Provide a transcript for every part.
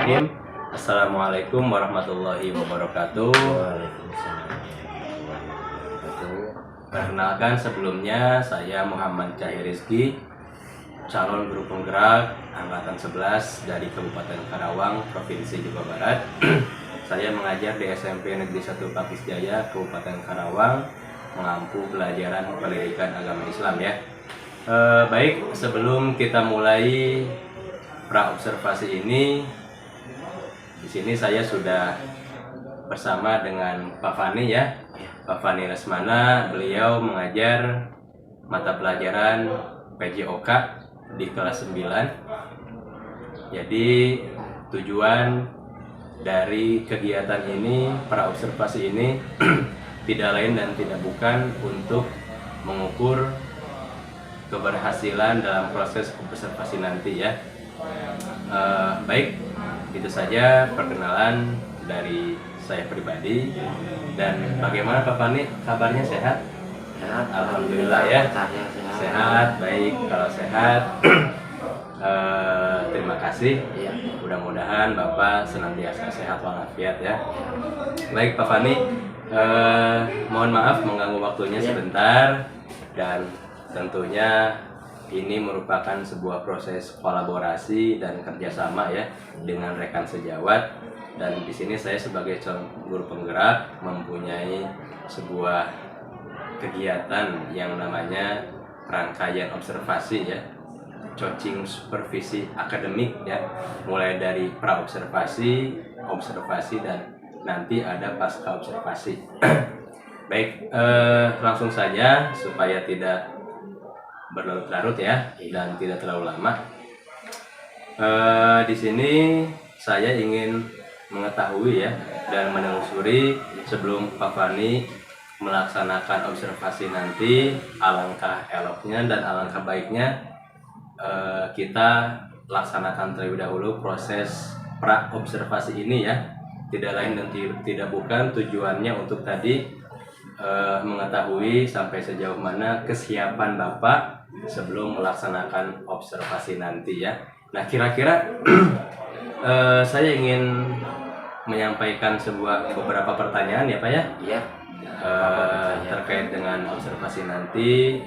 Bismillahirrahmanirrahim. Assalamualaikum warahmatullahi wabarakatuh. Perkenalkan, sebelumnya saya Muhammad Cahir Rizky, calon guru penggerak angkatan 11 dari Kabupaten Karawang, Provinsi Jawa Barat. Saya mengajar di SMP Negeri 1 Pakis Jaya, Kabupaten Karawang, mengampu pelajaran pendidikan agama Islam ya. Baik, sebelum kita mulai pra-observasi ini, di sini saya sudah bersama dengan Pak Fani ya. Pak Fani Lesmana, beliau mengajar mata pelajaran PJOK di kelas 9. Jadi tujuan dari kegiatan ini, pra-observasi ini tidak lain dan tidak bukan untuk mengukur keberhasilan dalam proses observasi nanti ya. Baik, itu saja perkenalan dari saya pribadi. Dan bagaimana Pak Fani, kabarnya sehat? Sehat, Alhamdulillah ya. Sehat. Baik, kalau sehat terima kasih. Iya. Mudah-mudahan Bapak senantiasa sehat walafiat ya. Baik Pak Fani, mohon maaf mengganggu waktunya sebentar, dan tentunya ini merupakan sebuah proses kolaborasi dan kerjasama ya dengan rekan sejawat. Dan di sini saya sebagai calon guru penggerak mempunyai sebuah kegiatan yang namanya rangkaian observasi ya, coaching supervisi akademik ya, mulai dari pra observasi, observasi, dan nanti ada pasca observasi. Baik, langsung saja supaya tidak berlarut-larut ya dan tidak terlalu lama. Di sini saya ingin mengetahui ya dan menelusuri sebelum Pak Fani melaksanakan observasi nanti, alangkah eloknya dan alangkah baiknya kita laksanakan terlebih dahulu proses pra observasi ini ya. Tidak lain dan tidak bukan, tujuannya untuk tadi mengetahui sampai sejauh mana kesiapan Bapak sebelum melaksanakan observasi nanti ya. Nah, kira-kira saya ingin menyampaikan beberapa pertanyaan ya Pak ya. Iya. Terkait dengan observasi nanti,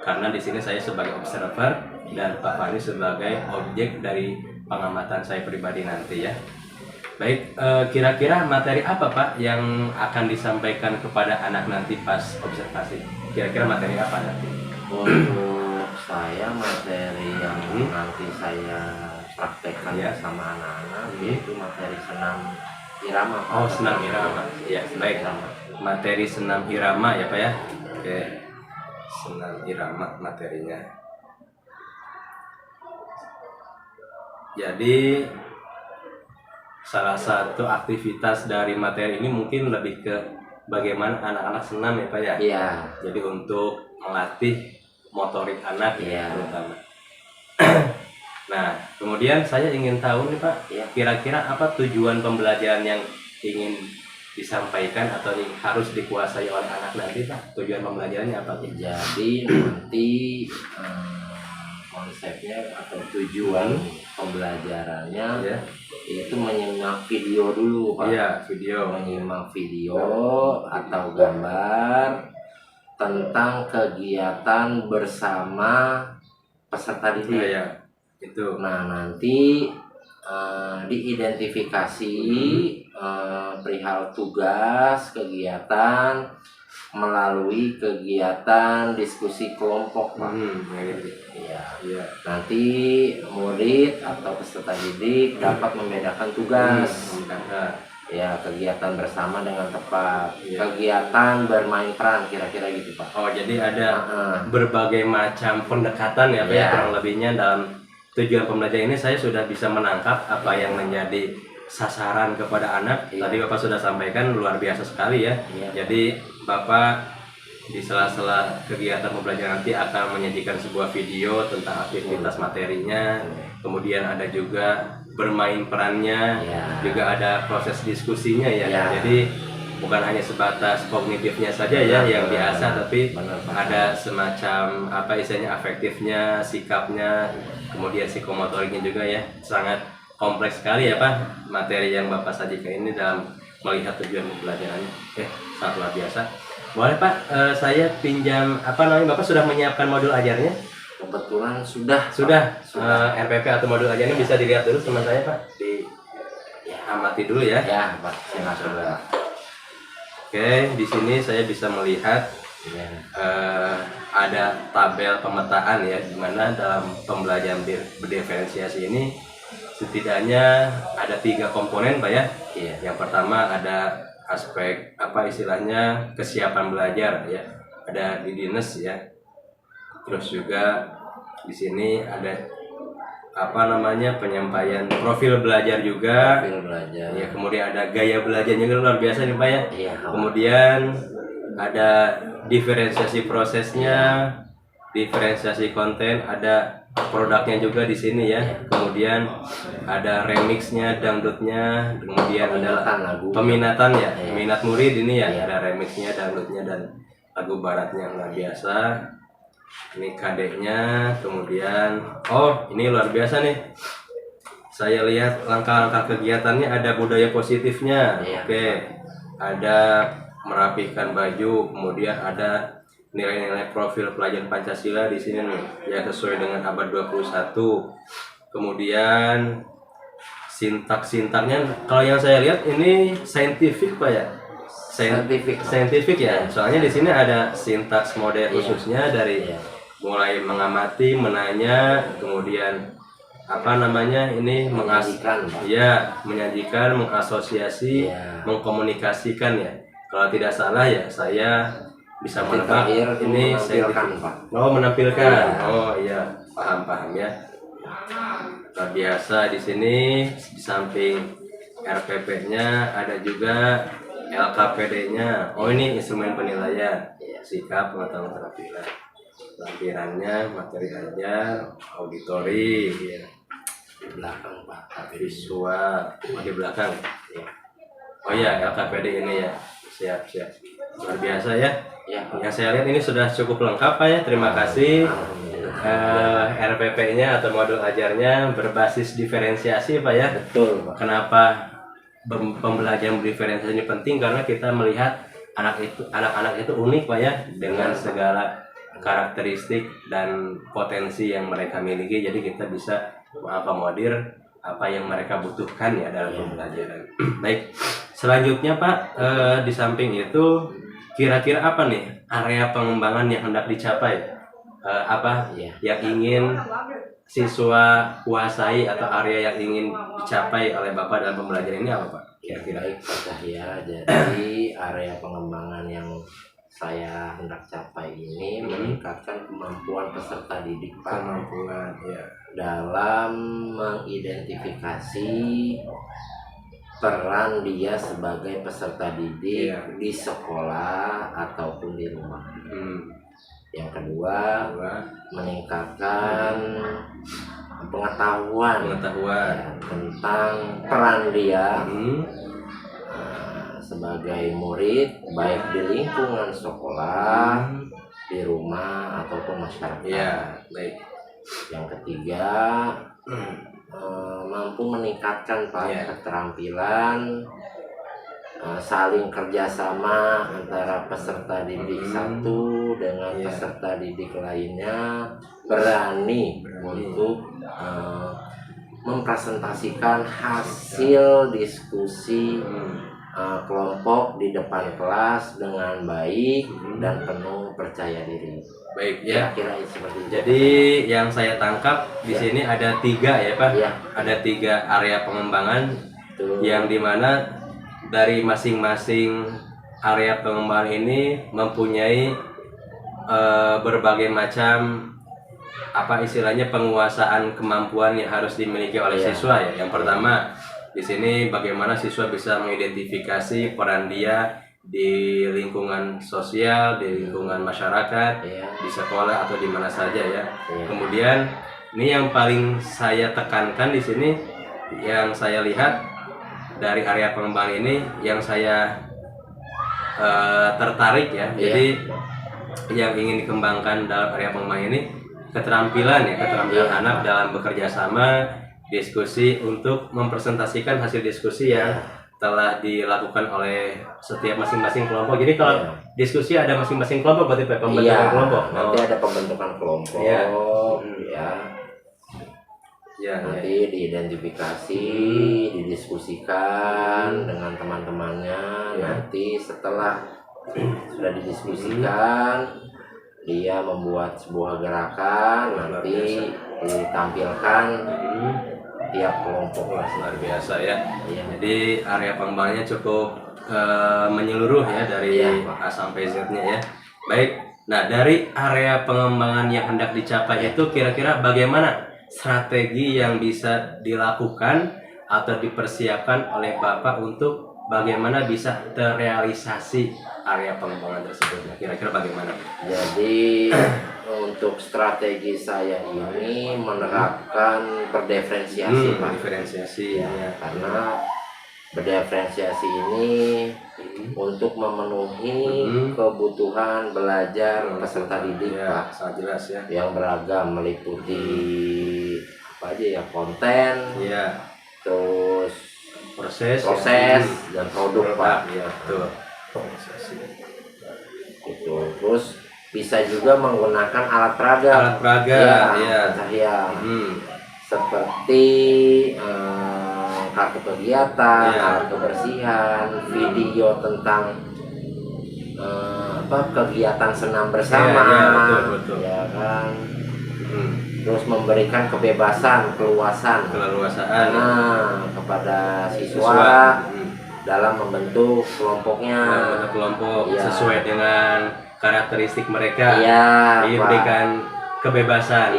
karena di sini saya sebagai observer dan Pak Fani sebagai objek dari pengamatan saya pribadi nanti ya. Baik, kira-kira materi apa Pak yang akan disampaikan kepada anak nanti pas observasi? Kira-kira materi apa nanti? Untuk saya materi yang nanti saya praktekkan sama anak-anak itu materi senam irama. Oh, senam irama. Ya, baik. Materi senam irama ya Pak ya. Oke. Senam irama materinya. Jadi salah satu aktivitas dari materi ini mungkin lebih ke bagaimana anak-anak senam ya Pak ya. Iya. Jadi untuk melatih motorik anak ya terutama. Nah, kemudian saya ingin tahu nih Pak, kira-kira apa tujuan pembelajaran yang ingin disampaikan atau harus dikuasai oleh anak nanti Pak? Tujuan pembelajarannya apa? Jadi nanti konsepnya atau tujuan pembelajarannya itu menyimak video dulu Pak. Iya, video. Menyimak video atau gambar tentang kegiatan bersama peserta didik. Iya, itu. Nah, nanti diidentifikasi perihal tugas kegiatan melalui kegiatan diskusi kelompok Pak. Iya. Nanti murid atau peserta didik dapat membedakan tugas. Ya, kegiatan bersama dengan tepat, kegiatan bermain peran, kira-kira gitu Pak. Oh, jadi ada berbagai macam pendekatan ya Pak ya, kurang lebihnya dalam tujuan pembelajaran ini. Saya sudah bisa menangkap apa yang menjadi sasaran kepada anak. Tadi Bapak sudah sampaikan, luar biasa sekali ya. Jadi Bapak di sela-sela kegiatan pembelajaran nanti akan menyajikan sebuah video tentang aktivitas materinya, kemudian ada juga bermain perannya, juga ada proses diskusinya ya. Jadi bukan hanya sebatas kognitifnya saja ya yang biasa, tapi ada semacam apa istilahnya afektifnya, sikapnya, kemudian psikomotoriknya juga ya. Sangat kompleks sekali ya Pak materi yang Bapak sajikan ini dalam melihat tujuan pembelajarannya. Sangat luar biasa. Boleh Pak, saya pinjam apa namanya, Bapak sudah menyiapkan modul ajarnya? Kebetulan sudah. RPP atau modul ajarnya bisa dilihat dulu sama saya Pak. Amati dulu ya. Ya Pak, silakan. Oke, di sini saya bisa melihat ada tabel pemetaan ya, di mana dalam pembelajaran berdiferensiasi ini setidaknya ada 3 komponen Pak ya. Yang pertama ada aspek apa istilahnya kesiapan belajar ya, ada readiness ya. Terus juga di sini ada apa namanya penyampaian profil belajar juga. Ya, kemudian ada gaya belajarnya luar biasa nih Pak ya. Kemudian ada diferensiasi prosesnya, diferensiasi konten, ada produknya juga di sini ya. Kemudian ada remixnya, dangdutnya, kemudian ada peminatan ya, minat murid ini ya. Ada remixnya, dangdutnya dan lagu baratnya luar biasa. Ini KD-nya, kemudian ini luar biasa nih. Saya lihat langkah-langkah kegiatannya ada budaya positifnya. Oke. Ada merapikan baju, kemudian ada nilai-nilai profil pelajar Pancasila di sini nih, ya sesuai dengan abad 21. Kemudian sintaknya kalau yang saya lihat ini saintifik Pak ya. Saintifik ya. Soalnya di sini ada sintaks model khususnya dari mulai mengamati, menanya, kemudian apa namanya ini menyajikan, mengasosiasi, mengkomunikasikan ya. Kalau tidak salah ya saya bisa menebak ini menampilkan. Iya, paham ya. Luar biasa di sini di samping RPP-nya ada juga LKPD-nya. Ini instrumen penilaian, sikap, pengetahuan, keterampilan. Lampirannya materi ajar, auditori, ya. Di belakang Pak, visual, di belakang. LKPD ini ya. Siap. Luar biasa ya. Yang saya lihat ini sudah cukup lengkap Pak ya. Terima kasih. RPP-nya atau modul ajarnya berbasis diferensiasi Pak ya. Betul Pak. Kenapa pembelajaran diferensiasi ini penting? Karena kita melihat anak-anak itu unik Pak ya, dengan segala karakteristik dan potensi yang mereka miliki. Jadi kita bisa mengakomodir apa yang mereka butuhkan ya dalam pembelajaran. Baik, selanjutnya Pak, di samping itu kira-kira apa nih area pengembangan yang hendak dicapai? Yang ingin siswa kuasai atau area yang ingin dicapai oleh Bapak dalam pembelajaran ini apa Pak? Kira-kira jadi area pengembangan yang saya hendak capai ini meningkatkan kemampuan peserta didik Pak. Dalam mengidentifikasi peran dia sebagai peserta didik di sekolah ataupun di rumah. Yang kedua, meningkatkan pengetahuan tentang peran dia sebagai murid, baik di lingkungan sekolah, di rumah ataupun masyarakat. Yang ketiga, mampu meningkatkan keterampilan saling kerjasama antara peserta didik satu dengan peserta didik lainnya, berani untuk mempresentasikan hasil diskusi kelompok di depan kelas dengan baik dan penuh percaya diri. Baik ya. Kira seperti itu. Jadi yang saya tangkap di sini ada 3 ya Pak. Ada 3 area pengembangan. Yang dimana dari masing-masing area pengembangan ini mempunyai berbagai macam penguasaan kemampuan yang harus dimiliki oleh siswa ya. Yang pertama di sini bagaimana siswa bisa mengidentifikasi peran dia di lingkungan sosial, di lingkungan masyarakat, di sekolah atau di mana saja ya. Kemudian ini yang paling saya tekankan di sini, yang saya lihat dari area pengembangan ini, yang saya tertarik ya. Jadi yang ingin dikembangkan dalam area pengembangan ini keterampilan anak dalam bekerja sama, diskusi untuk mempresentasikan hasil diskusi yang telah dilakukan oleh setiap masing-masing kelompok. Jadi kalau diskusi ada masing-masing kelompok berarti Pak, pembentukan kelompok. Nanti ada pembentukan kelompok. Nanti diidentifikasi, didiskusikan dengan teman-temannya. Nanti setelah sudah didiskusikan, dia membuat sebuah gerakan, nanti ditampilkan tiap kelompok. Luar biasa ya. Jadi area pengembangannya cukup menyeluruh ya dari A sampai Z-nya ya. Baik. Nah, dari area pengembangan yang hendak dicapai itu kira-kira bagaimana strategi yang bisa dilakukan atau dipersiapkan oleh Bapak untuk bagaimana bisa terrealisasi area pengembangan tersebut? Nah, kira-kira bagaimana? Jadi untuk strategi saya ini menerapkan berdiferensiasi, Pak. Diferensiasi karena berdiferensiasi ini untuk memenuhi kebutuhan belajar peserta didik, Pak. Sangat jelas ya. Yang beragam meliputi apa aja ya, konten, terus proses dan produk, Pak. Ya, betul. Itu terus bisa juga menggunakan alat peraga. Seperti kartu kegiatan, alat kebersihan, video tentang kegiatan senam bersama, betul. Ya kan. Terus memberikan kebebasan, keluasan kepada siswa dalam membentuk kelompoknya, sesuai dengan karakteristik mereka, diberikan kebebasan,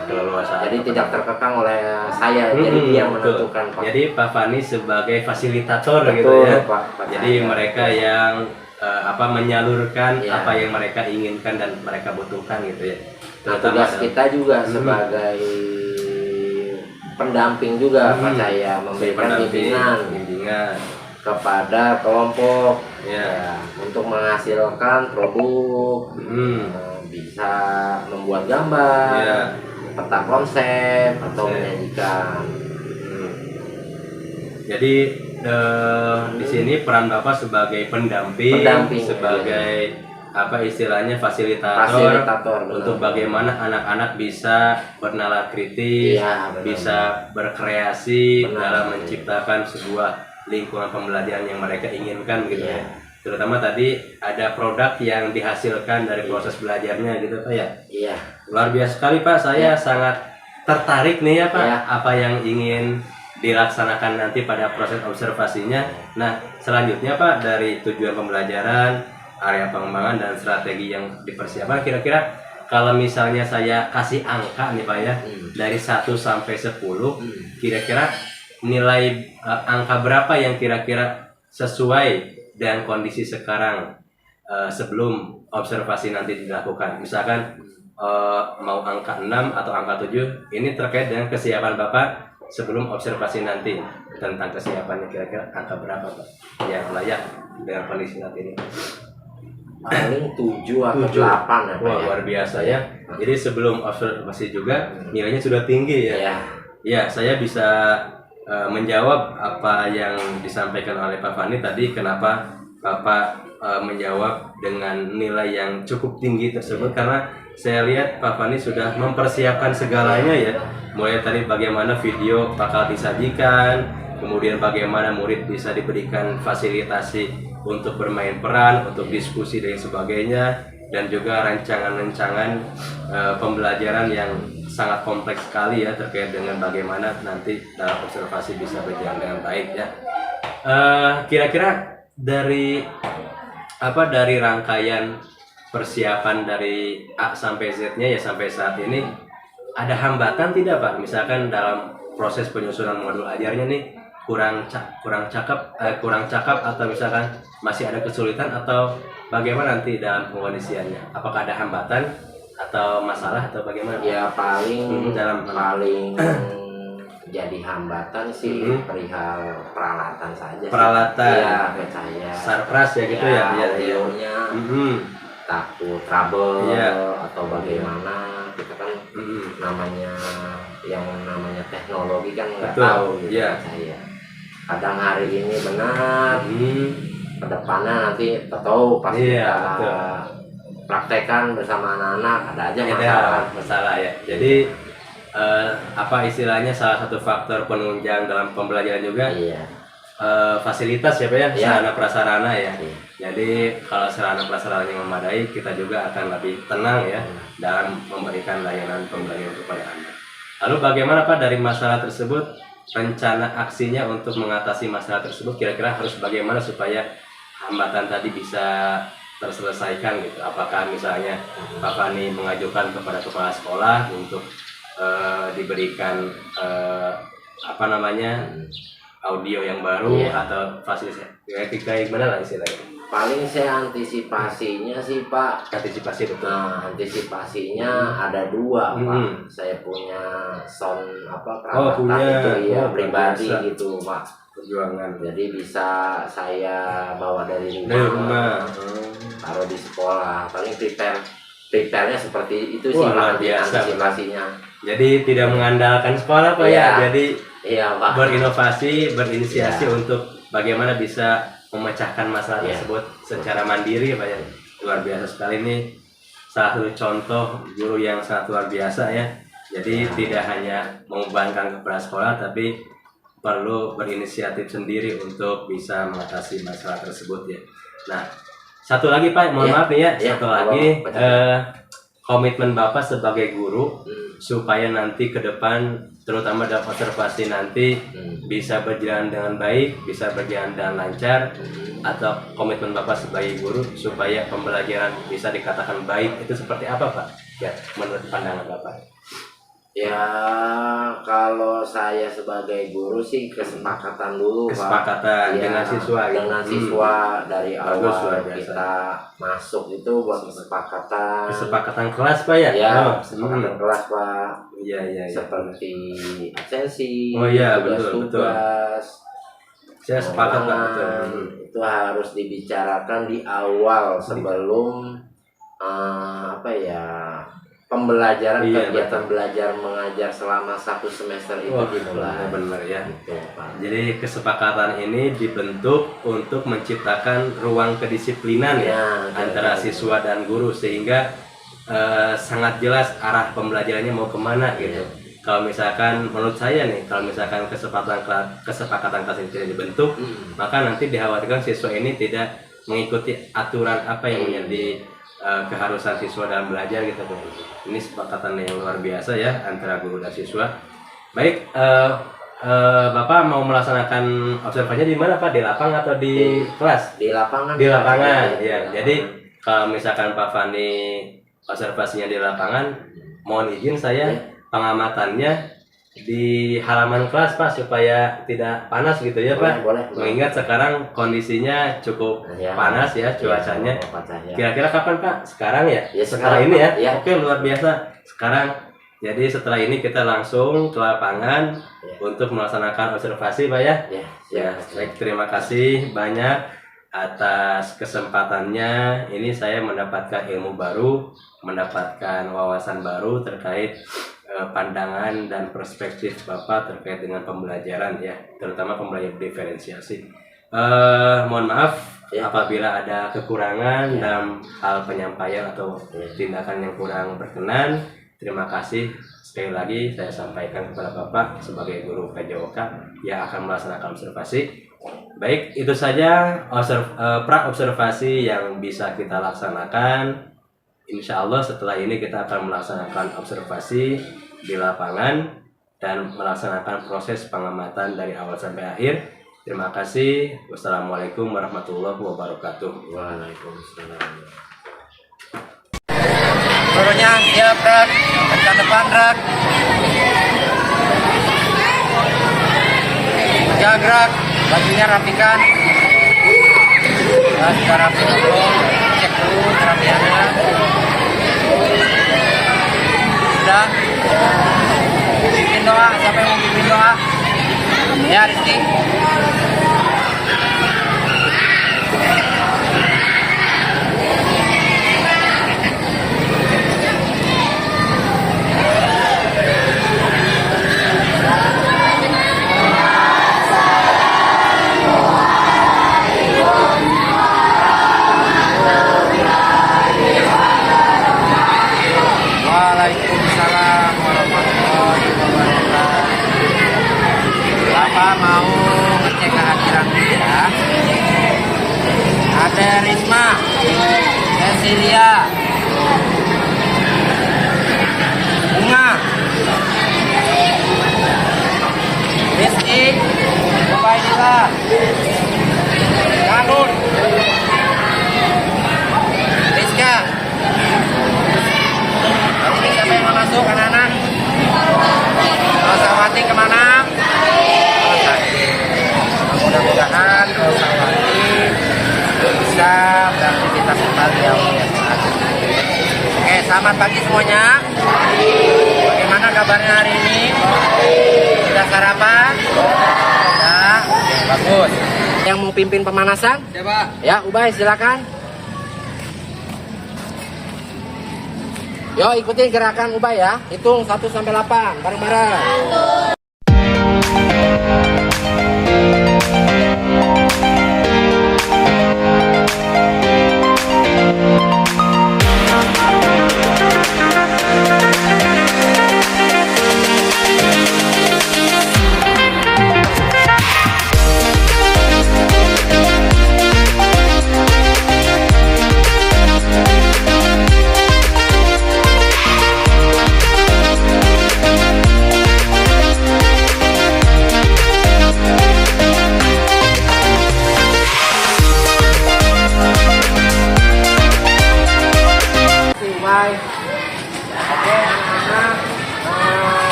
keleluasaan. Jadi tidak terkekang oleh saya, jadi dia menentukan, Pak. Jadi Pak Fani sebagai fasilitator gitu ya. Pak, jadi mereka yang menyalurkan apa yang mereka inginkan dan mereka butuhkan gitu ya. Tugas kita juga sebagai pendamping juga, Pak, saya memberikan bimbingan kepada kelompok untuk menghasilkan produk, bisa membuat gambar, peta konsep atau menyajikan. Jadi di sini peran Bapak sebagai pendamping sebagai istilahnya fasilitator untuk bagaimana anak-anak bisa bernalar kritis, bisa berkreasi dalam menciptakan sebuah lingkungan pembelajaran yang mereka inginkan gitu ya. Terutama tadi ada produk yang dihasilkan dari proses belajarnya gitu Pak ya. Luar biasa sekali Pak, saya sangat tertarik nih ya Pak, apa yang ingin dilaksanakan nanti pada proses observasinya. Nah, selanjutnya Pak, dari tujuan pembelajaran, area pengembangan dan strategi yang dipersiapkan, kira-kira kalau misalnya saya kasih angka nih Pak ya, dari 1 sampai 10, kira-kira nilai angka berapa yang kira-kira sesuai dengan kondisi sekarang sebelum observasi nanti dilakukan? Misalkan mau angka 6 atau angka 7, ini terkait dengan kesiapan Bapak sebelum observasi nanti. Tentang kesiapannya kira-kira angka berapa Pak yang layak dengan kondisi saat ini? Paling 7 atau 8 ya, Pak. Luar biasa ya. Jadi sebelum observasi juga nilainya sudah tinggi ya. Ya, saya bisa menjawab apa yang disampaikan oleh Pak Fani tadi, kenapa Bapak menjawab dengan nilai yang cukup tinggi tersebut, karena saya lihat Pak Fani sudah mempersiapkan segalanya ya. Mulai tadi bagaimana video bakal disajikan, kemudian bagaimana murid bisa diberikan fasilitasi untuk bermain peran, untuk diskusi dan sebagainya, dan juga rancangan-rancangan pembelajaran yang sangat kompleks sekali ya terkait dengan bagaimana nanti dalam observasi bisa berjalan dengan baik ya. Kira-kira dari rangkaian persiapan dari A sampai Z-nya ya sampai saat ini, ada hambatan tidak Pak? Misalkan dalam proses penyusunan modul ajarnya nih kurang cakep atau misalkan masih ada kesulitan atau bagaimana nanti dalam pengondisiannya? Apakah ada hambatan atau masalah atau bagaimana? Ya paling jadi hambatan sih perihal peralatan saja. Peralatan. Iya, percaya. Sarpras ya gitu ya. Audionya takut trouble atau bagaimana. Kita kan namanya yang namanya teknologi kan nggak Betul, tahu gitu iya. saya. Kadang hari ini benar, kedepannya nanti tahu pas Iya, kita betul. praktekkan bersama anak-anak ada aja Ada masalah. masalah ya. Jadi apa istilahnya, salah satu faktor penunjang dalam pembelajaran juga Iya. fasilitas ya Pak ya, Iya. sarana prasarana ya. Iya. Jadi kalau sarana prasarana yang memadai, kita juga akan lebih tenang ya dalam memberikan layanan pembelajaran kepada anak. Lalu bagaimana Pak dari masalah tersebut, rencana aksinya untuk mengatasi masalah tersebut kira-kira harus bagaimana supaya hambatan tadi bisa terselesaikan gitu? Apakah misalnya Pak Fani mengajukan kepada kepala sekolah untuk diberikan apa namanya audio yang baru, Iya. atau fasilitas kayak gimana lah istilahnya? Paling saya antisipasinya sih Pak. Antisipasi betul. Nah, antisipasinya ada dua Pak. Saya punya sound peralatan punya. itu ya Oh, pribadi biasa. gitu Pak. Perjuangan Jadi bisa saya bawa dari dari rumah. taruh di sekolah. Paling prepare-nya seperti itu sih Wah, luar Pak, biasa, antisipasinya. Jadi tidak mengandalkan sekolah Pak Iya. ya. Jadi Iya Pak. berinovasi, berinisiasi Iya. untuk bagaimana bisa memecahkan masalah Iya. tersebut secara mandiri Pak ya. Luar biasa sekali, ini salah satu contoh guru yang sangat luar biasa ya. Jadi tidak hanya membebankan kepala sekolah, tapi perlu berinisiatif sendiri untuk bisa mengatasi masalah tersebut ya. Nah, satu lagi Pak, mohon Iya. maaf nih ya, Iya, satu lagi apa-apa. komitmen Bapak sebagai guru supaya nanti ke depan, terutama dalam observasi nanti, bisa berjalan dengan baik, bisa berjalan dengan lancar, atau komitmen Bapak sebagai guru supaya pembelajaran bisa dikatakan baik, itu seperti apa Pak? Ya, menurut pandangan Bapak. Ya kalau saya sebagai guru sih kesepakatan dulu Pak. Kesepakatan Ya, dengan siswa gitu. dengan siswa dari Bagus, awal luar biasa. kita masuk itu buat Kesepakatan kelas Pak ya? Ya, Oh, kesepakatan kelas Pak. Iya, iya, iya. Seperti absensi, Oh iya, betul, betul. tugas, Saya sepakat Pak, ulangan, betul. itu harus dibicarakan di awal sebelum pembelajaran, Iya, kegiatan belajar mengajar selama 1 semester itu Wah, dimulai. benar ya. Gitu, Pak. Jadi kesepakatan ini dibentuk untuk menciptakan ruang kedisiplinan ya, antara siswa dan guru, sehingga sangat jelas arah pembelajarannya mau kemana gitu. Kalau misalkan menurut saya nih, kalau misalkan kesepakatan kelas ini tidak dibentuk, maka nanti dikhawatirkan siswa ini tidak mengikuti aturan apa yang menjadi keharusan siswa dalam belajar gitu. Ini kesepakatan yang luar biasa ya antara guru dan siswa. Baik, Bapak mau melaksanakan observasinya di mana Pak? Di lapangan atau di kelas? Di lapangan. Di lapangan, Di ya. lapangan. Jadi kalau misalkan Pak Fani observasinya di lapangan, mohon izin saya pengamatannya di halaman kelas Pak, supaya tidak panas gitu ya Pak. Boleh. Mengingat sekarang kondisinya cukup Ya. panas ya cuacanya. Ya. Kira-kira kapan Pak? Sekarang ya? Ya, Setelah sekarang, ini ya? Pak. Ya. Oke, luar biasa. Sekarang, jadi setelah ini kita langsung ke lapangan untuk melaksanakan observasi Pak ya? Ya, baik, terima kasih banyak atas kesempatannya. Ini saya mendapatkan ilmu baru, mendapatkan wawasan baru terkait pandangan dan perspektif Bapak terkait dengan pembelajaran ya, terutama pembelajaran diferensiasi. Mohon maaf apabila ada kekurangan dalam hal penyampaian atau tindakan yang kurang berkenan. Terima kasih sekali lagi saya sampaikan kepada Bapak sebagai guru PJOK yang akan melaksanakan observasi. Baik, itu saja pra-observasi yang bisa kita laksanakan. Insya Allah setelah ini kita akan melaksanakan observasi di lapangan dan melaksanakan proses pengamatan dari awal sampai akhir. Terima kasih. Wassalamualaikum warahmatullahi wabarakatuh. Waalaikumsalam. Turunnya siap rak, ke depan rak. Gerak, bajunya rapikan. Nah, kita rapi dulu, cek dulu kerapiannya. Sudah. Bikin doa, siapa yang mau bikin doa? Ya Rizky. semuanya? Bagaimana kabarnya hari ini? Sudah sarapan? Ya, bagus. Yang mau pimpin pemanasan? Siapa? Ya, Ubay silakan. Yo, ikutin gerakan Ubay ya. Hitung 1 sampai 8 bareng-bareng. Oke anak-anak,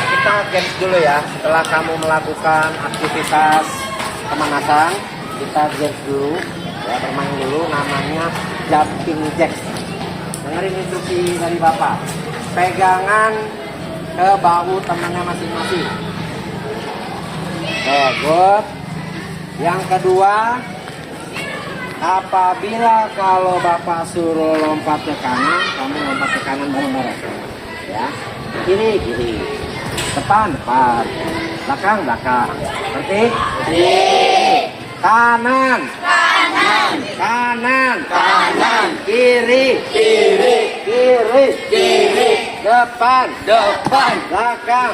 kita games dulu ya. Setelah kamu melakukan aktivitas pemanasan, kita games dulu ya, bermain dulu, namanya jumping jacks. Dengerin instruksi dari bapak, pegangan ke bahu temannya masing-masing. Good. Yang kedua, apabila kalau bapak suruh lompat ke kanan, kamu lompat ke kanan bareng-bareng. Ya, kiri, depan, belakang, seperti kanan, kiri, depan, belakang.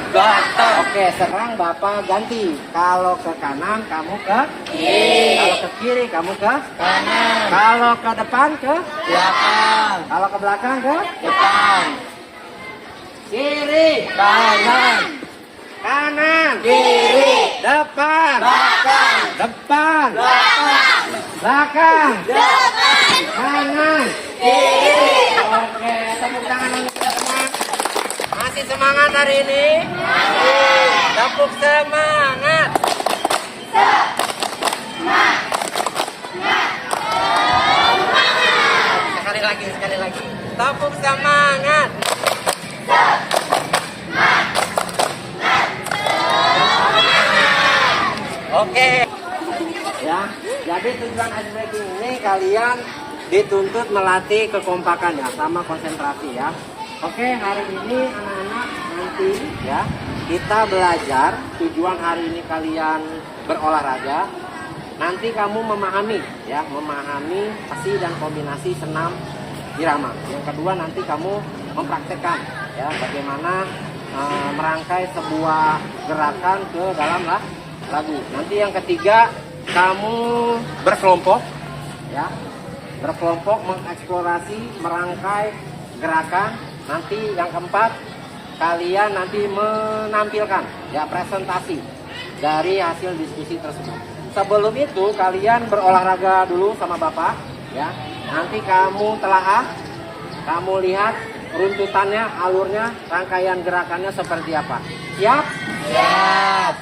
Oke, sekarang bapak ganti. Kalau ke kanan, kamu ke kiri. Kalau ke kiri, kamu ke kanan. Kalau ke depan, ke belakang. Kalau ke belakang, ke depan. Kiri, kanan, kiri, depan, belakang, kanan, kiri. Oke, tepuk tangan untuk teman. Masih semangat hari ini? Tepuk semangat. Sekali lagi. Tepuk semangat. Oke. Ya, jadi tujuan ice breaking ini kalian dituntut melatih kekompakan ya, sama konsentrasi ya. Oke, hari ini anak-anak nanti ya kita belajar. Tujuan hari ini kalian berolahraga. Nanti kamu memahami pasti dan kombinasi senam irama. Yang kedua nanti kamu mempraktekkan ya bagaimana merangkai sebuah gerakan ke dalam lagu. Nanti yang ketiga kamu berkelompok ya, mengeksplorasi merangkai gerakan. Nanti yang keempat kalian nanti menampilkan ya presentasi dari hasil diskusi tersebut. Sebelum itu kalian berolahraga dulu sama bapak ya. Nanti kamu telaah, kamu lihat runtutannya, alurnya, rangkaian gerakannya seperti apa. Siap? Siap.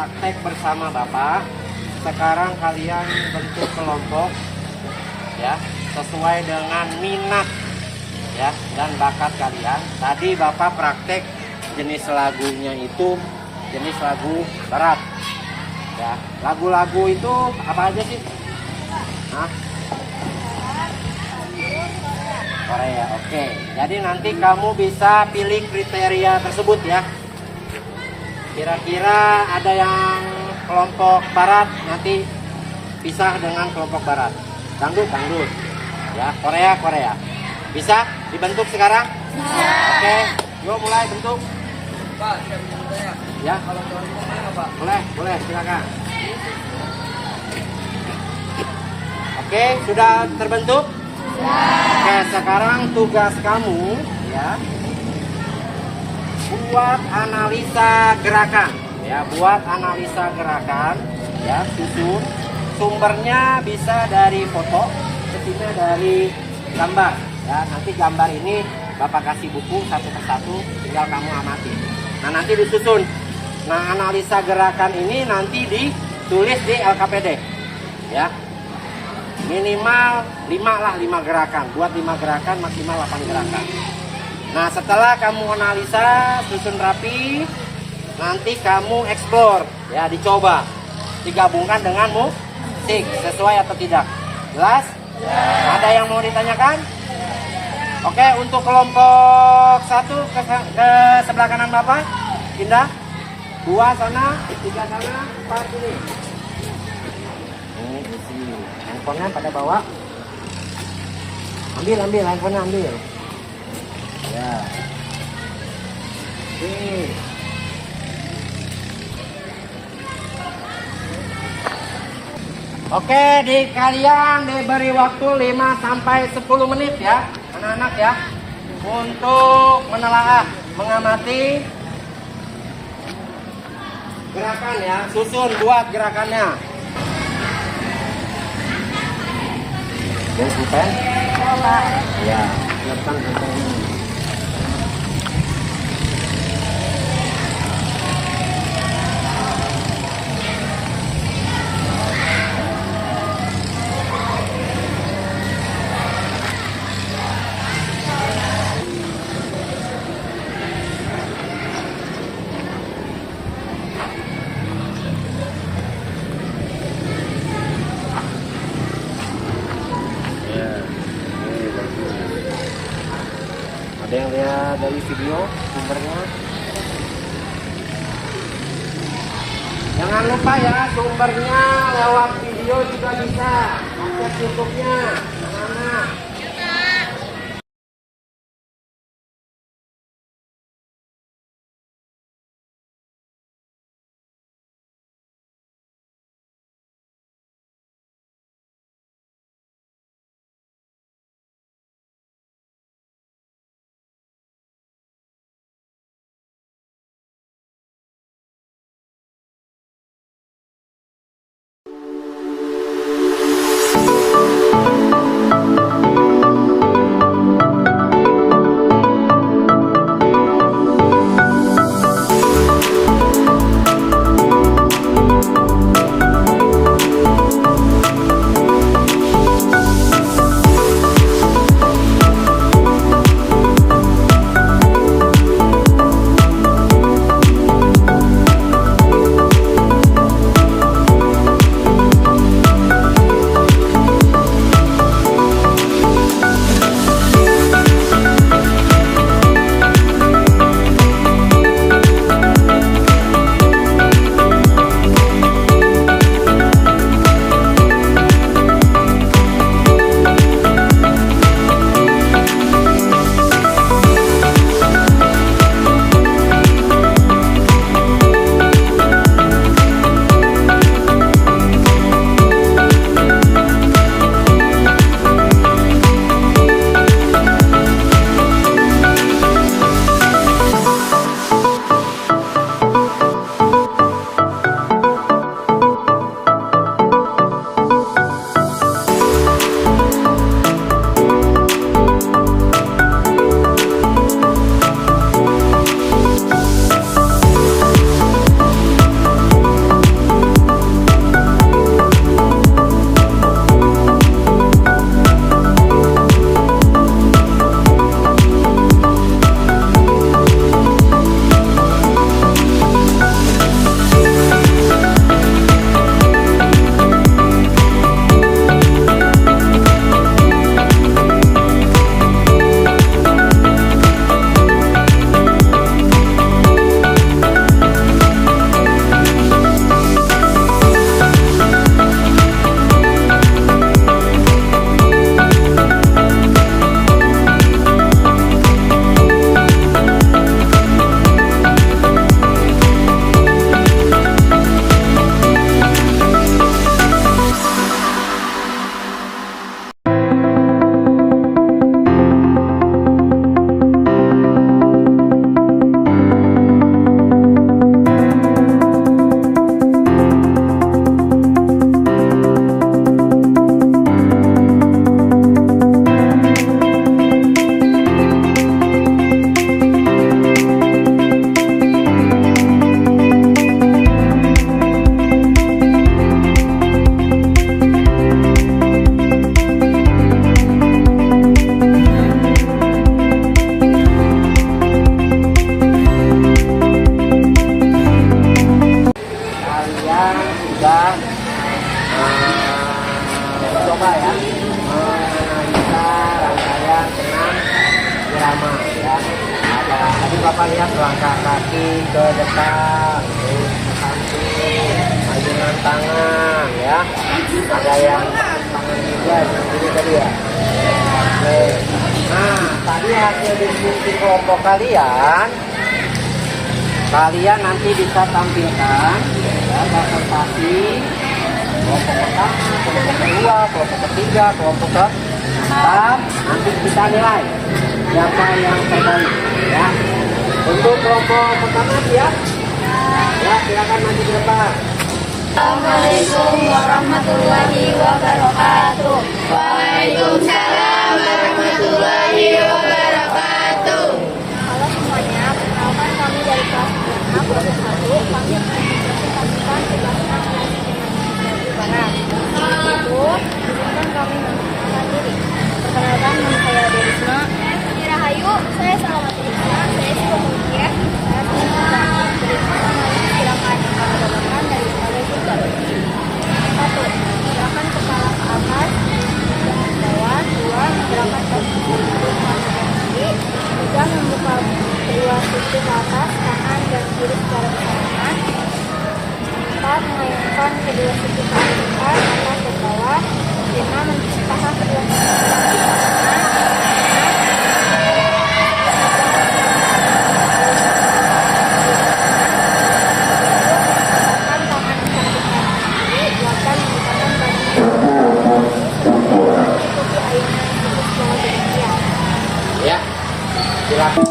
praktek bersama Bapak. Sekarang kalian bentuk kelompok ya, sesuai dengan minat ya dan bakat kalian. Tadi Bapak praktek jenis lagunya itu jenis lagu barat. Ya, lagu-lagu itu apa aja sih? Hah? Korea, oke. Jadi nanti kamu bisa pilih kriteria tersebut ya. Kira-kira ada yang kelompok barat, nanti pisah dengan kelompok barat. Dangdut, dangdut. Ya, Korea, Korea. Bisa dibentuk sekarang? Bisa. Oke, yuk mulai bentuk. Pak, tidak bisa saya. Ya, Kalau tuan mana Pak? boleh, boleh, silakan. Oke, sudah terbentuk? Oke, sekarang tugas kamu ya buat analisa gerakan ya, buat analisa gerakan ya, susun. Sumbernya bisa dari foto, bisa dari gambar ya. Nanti gambar ini Bapak kasih buku satu persatu, tinggal kamu amati. Nah, nanti disusun. Nah, analisa gerakan ini nanti ditulis di LKPD ya. Minimal 5 gerakan. Buat 5 gerakan, maksimal 8 gerakan. Nah, setelah kamu analisa, susun rapi, nanti kamu explore ya, dicoba. Digabungkan dengan musik, sesuai atau tidak. Jelas? Ada yang mau ditanyakan? Oke, untuk kelompok 1 ke sebelah kanan Bapak. Pindah. 2 sana, 3 sana, 4 sini. Ini di sini. Handphonenya pada bawa. Ambil, handphonenya ambil. Ya. Oke, di kalian diberi waktu 5 sampai 10 menit ya, anak-anak ya, untuk menelaah, mengamati gerakan ya, susun buat gerakannya. Jadi bukan? Ya, siapkan bukannya. Ada yang lihat dari video sumbernya? Jangan lupa ya, sumbernya lewat video juga bisa. Akses YouTube-nya, anak-anak. ke depan, terus ke samping, ayunan tangan ya. Ada yang tangan juga yang ini tadi ya. Oke. Nah, tadi hasil diskusi kelompok kalian nanti bisa tampilkan ya, presentasi kelompok pertama, kelompok kedua, kelompok ketiga, kelompok keempat. Nanti kita nilai siapa yang terbaik ya. Untuk kelompok pertama siap? Ya, silakan maju ke depan. Assalamualaikum warahmatullahi wabarakatuh. Waalaikumsalam warahmatullahi wabarakatuh. Halo semuanya, perkenalkan kami dari kelas 6 kelas 1. Kami akan mempresentasikan tugasnya mengenai Jawa Barat. Itu, izinkan kami memperkenalkan diri. Perkenalkan, nama saya Derisma. Rahayu, saya Selamat Risma. Saya psikologi. Saya senang silakan kami bawakan dari mulai juga. 1. Gerakan kepala ke atas, jangan bawah. 2. Gerakan kaki kiri. 3. Membuka kedua sisi ke atas, kanan dan kiri secara bersamaan. 4. Mengayunkan kedua sisi ke depan, atas dan bawah. 5. Mencuci paha kedua sisi ke kanan. Ya, silakan.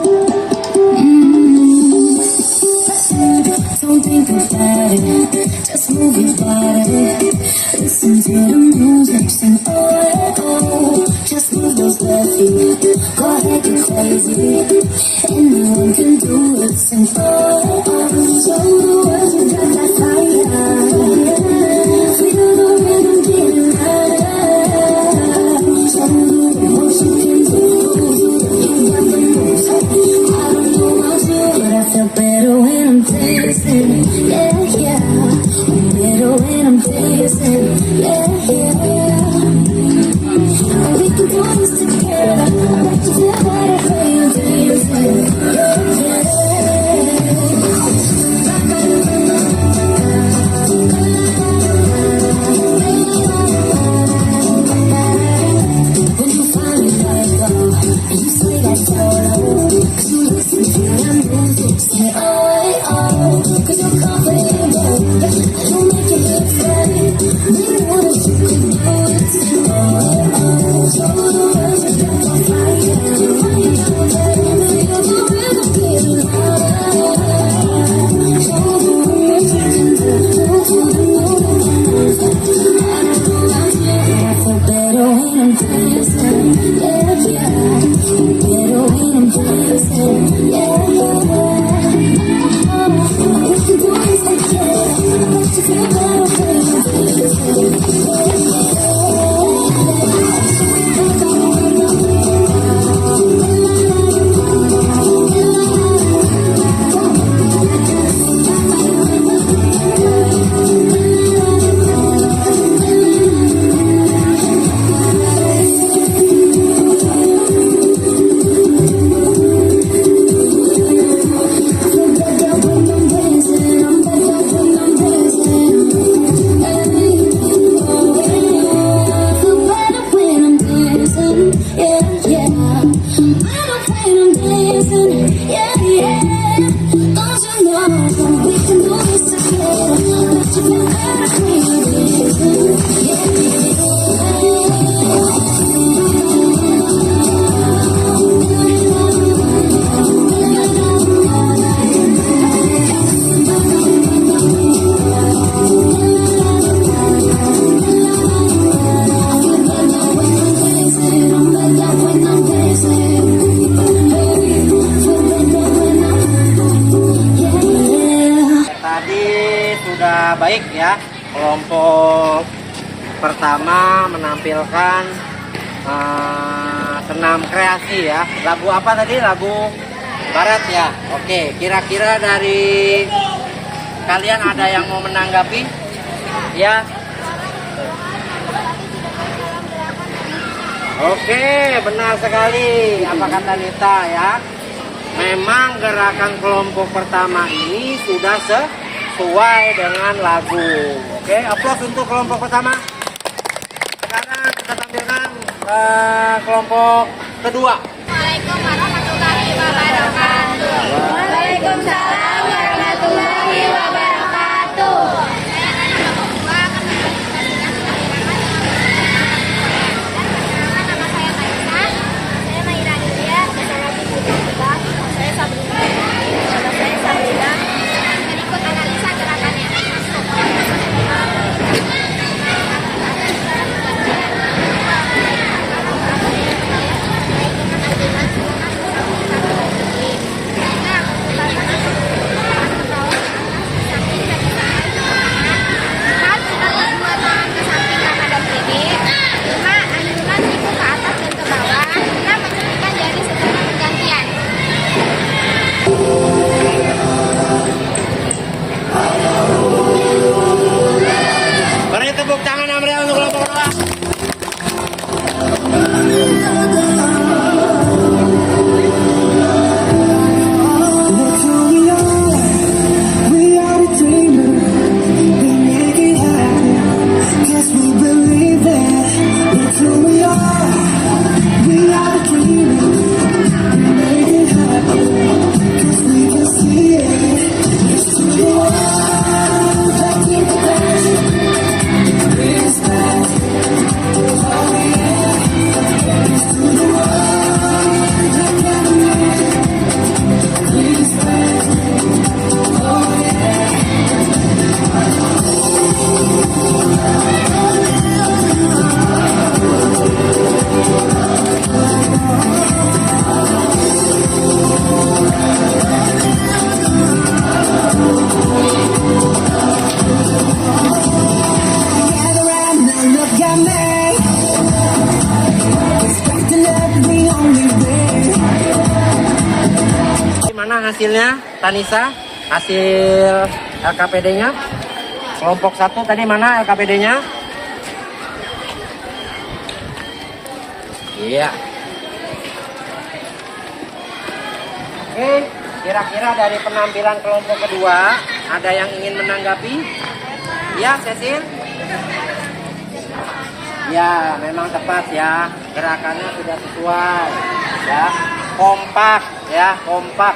Don't think about it, just move your body. Listen to the music, sing oh, oh. Just move those left feet, go ahead, get crazy. Anyone can do it, sing oh, oh. Show the world you got that fire. Feel the rhythm getting higher. Show the world you can do it. You got the moves, I don't know how to, but I feel better when I'm dancing. Yeah, yeah. I'm better when I'm dancing. Yeah, yeah. We can do this together. I can feel better when you're dancing. Yeah, yeah. When you finally let go and you say that solo, 'cause you listen to that music, say oh, oh, 'cause you're comfortable, you'll make it look funny. You know that you can do it, oh, oh, show the world you got the fire. Feel the rhythm getting higher. Show the world you can do it. I feel better when I'm dancing, yeah, yeah. Better when I'm dancing, yeah, yeah. We can do this together. I want to feel better when I'm dancing, yeah, Baik ya, kelompok pertama menampilkan senam kreasi ya. Lagu apa tadi? Lagu barat ya. Oke, kira-kira dari kalian ada yang mau menanggapi? Ya. Oke, benar sekali. Apa kata Nita ya? memang gerakan kelompok pertama ini sudah sesuai dengan lagu. Oke, aplaus untuk kelompok pertama. Sekarang kita tampilkan kelompok kedua. Assalamualaikum warahmatullahi wabarakatuh. Waalaikumsalam warahmatullahi wabarakatuh. Saya anak kelompok 2 akan mempresentasikan perkenalkan nama saya Taisa. Saya Maira Dilia, saya di Budak. Saya Sabrina. Nama saya Sabrina. Dan ikut analisa gerakannya. Beri tepuk tangan yang meriah untuk kelompok kedua. Look who we are the dreamers. We make it happen, 'cause we believe that. Look who we are the dreamers. We make it happen, 'cause we can see it. It's to the world, back in the past. It's back. Oh yeah. It's to the world, back in the past. It's back. Oh yeah. Gather round now, look at me. Respect and love the only way. Gimana hasilnya, Tanisa? Hasil LKPD-nya? Kelompok 1 tadi mana LKPD-nya? Iya. Oke, kira-kira dari penampilan kelompok kedua ada yang ingin menanggapi? Ya, Cecil? Ya, memang tepat ya. Gerakannya sudah sesuai. Ya, kompak ya, kompak.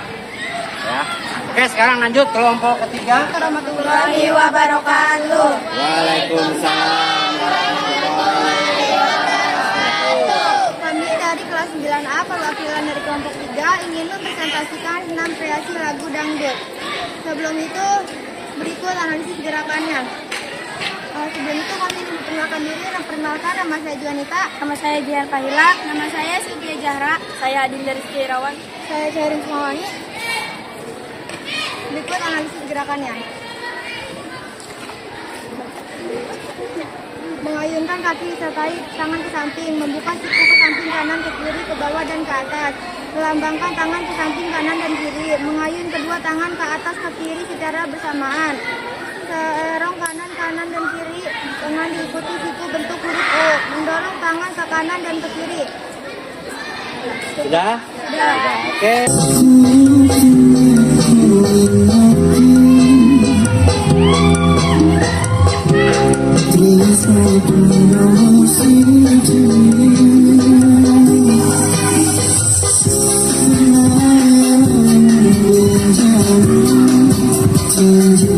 Ya. Oke, sekarang lanjut kelompok ketiga. Warahmatullahi wabarakatuh. Waalaikumsalam. Kami dari kelas 9A perwakilan dari kelompok 3 ingin mempresentasikan 6 kreasi lagu dangdut. Sebelum itu berikut analisis gerakannya. Sebelum itu kami memperkenalkan diri. Perkenalkan, nama saya Juanita. Nama saya Jihan Fahila. Nama saya Cynthia Zahra. Saya Adinda Rizky Irawan. Saya Syairin Sumawangi. Berikut analisis gerakannya. Mengayunkan kaki sertai tangan ke samping, membuka siku ke samping kanan, ke kiri, ke bawah dan ke atas. Melambangkan tangan ke samping kanan dan kiri. Mengayun kedua tangan ke atas ke kiri secara bersamaan. Serong kanan dan kiri dengan diikuti siku bentuk huruf O. Mendorong tangan ke kanan dan ke kiri. Sudah? Sudah. Oke. Please make me know, sing to me. Thank you.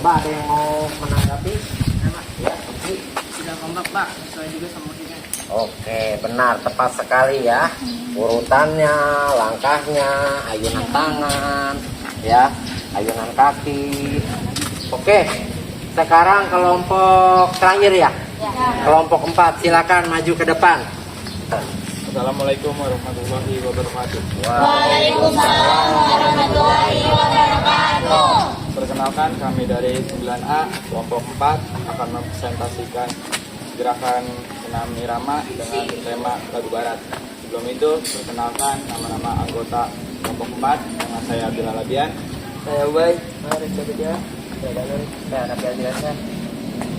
Coba ada yang mau menanggapi? Ya, Sudah kompak Pak, sesuai juga sama musiknya. oke, benar, tepat sekali ya. Urutannya, langkahnya, ayunan tangan, ya, ayunan kaki. Oke, sekarang kelompok terakhir ya. Kelompok 4, silakan maju ke depan. Assalamualaikum warahmatullahi wabarakatuh. Waalaikumsalam warahmatullahi wabarakatuh. Perkenalkan, kami dari 9A kelompok 4 akan mempresentasikan gerakan senam irama dengan tema lagu barat. Sebelum itu, perkenalkan nama-nama anggota kelompok 4 dengan saya Bilal Labian. Saya Ubay,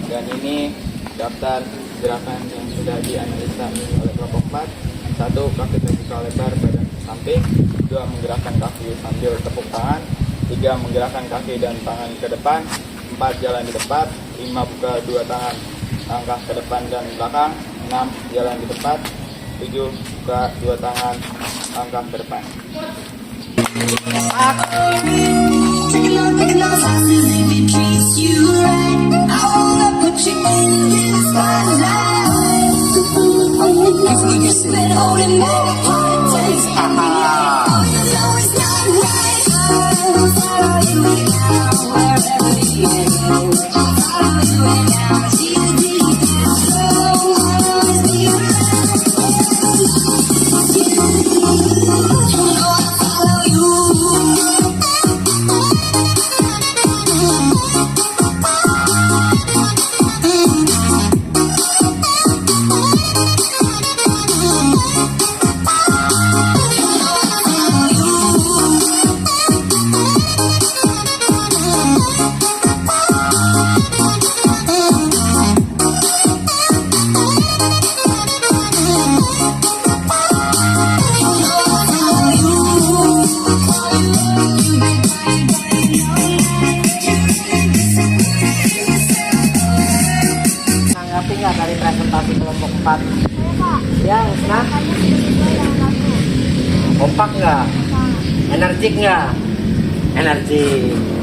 dan ini daftar gerakan yang sudah dianalisa oleh kelompok 4. 1. Kaki terbuka lebar, badan ke samping. 2. Menggerakkan kaki sambil tepuk tangan. 3. Menggerakkan kaki dan tangan ke depan. 4. Jalan di depan. 5. Buka dua tangan, langkah ke depan dan belakang. 6. Jalan di depan. 7. Buka dua tangan, langkah ke depan. Taking those chances if it treats you right. I wanna put you in the spotlight. You've been holding me apart, telling me all you know is not right. I'll follow you now, wherever you go. Follow you now, see the deep and slow. I'll always be around. You know I'll follow you. Tanggapi nggak dari presentasi kelompok 4? Ya, Husna? Kompak nggak? Energik nggak? Energi.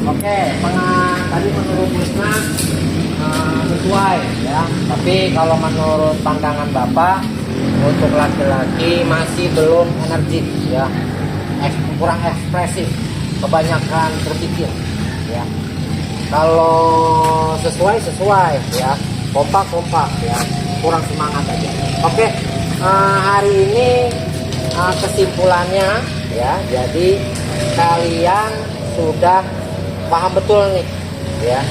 Oke, tadi menurut Husna sesuai ya. Tapi kalau menurut pandangan Bapak, untuk laki-laki masih belum energik ya, kurang ekspresif, kebanyakan berpikir ya. Kalau sesuai ya, kompak ya, kurang semangat aja. Oke, hari ini kesimpulannya ya, jadi kalian sudah paham betul nih ya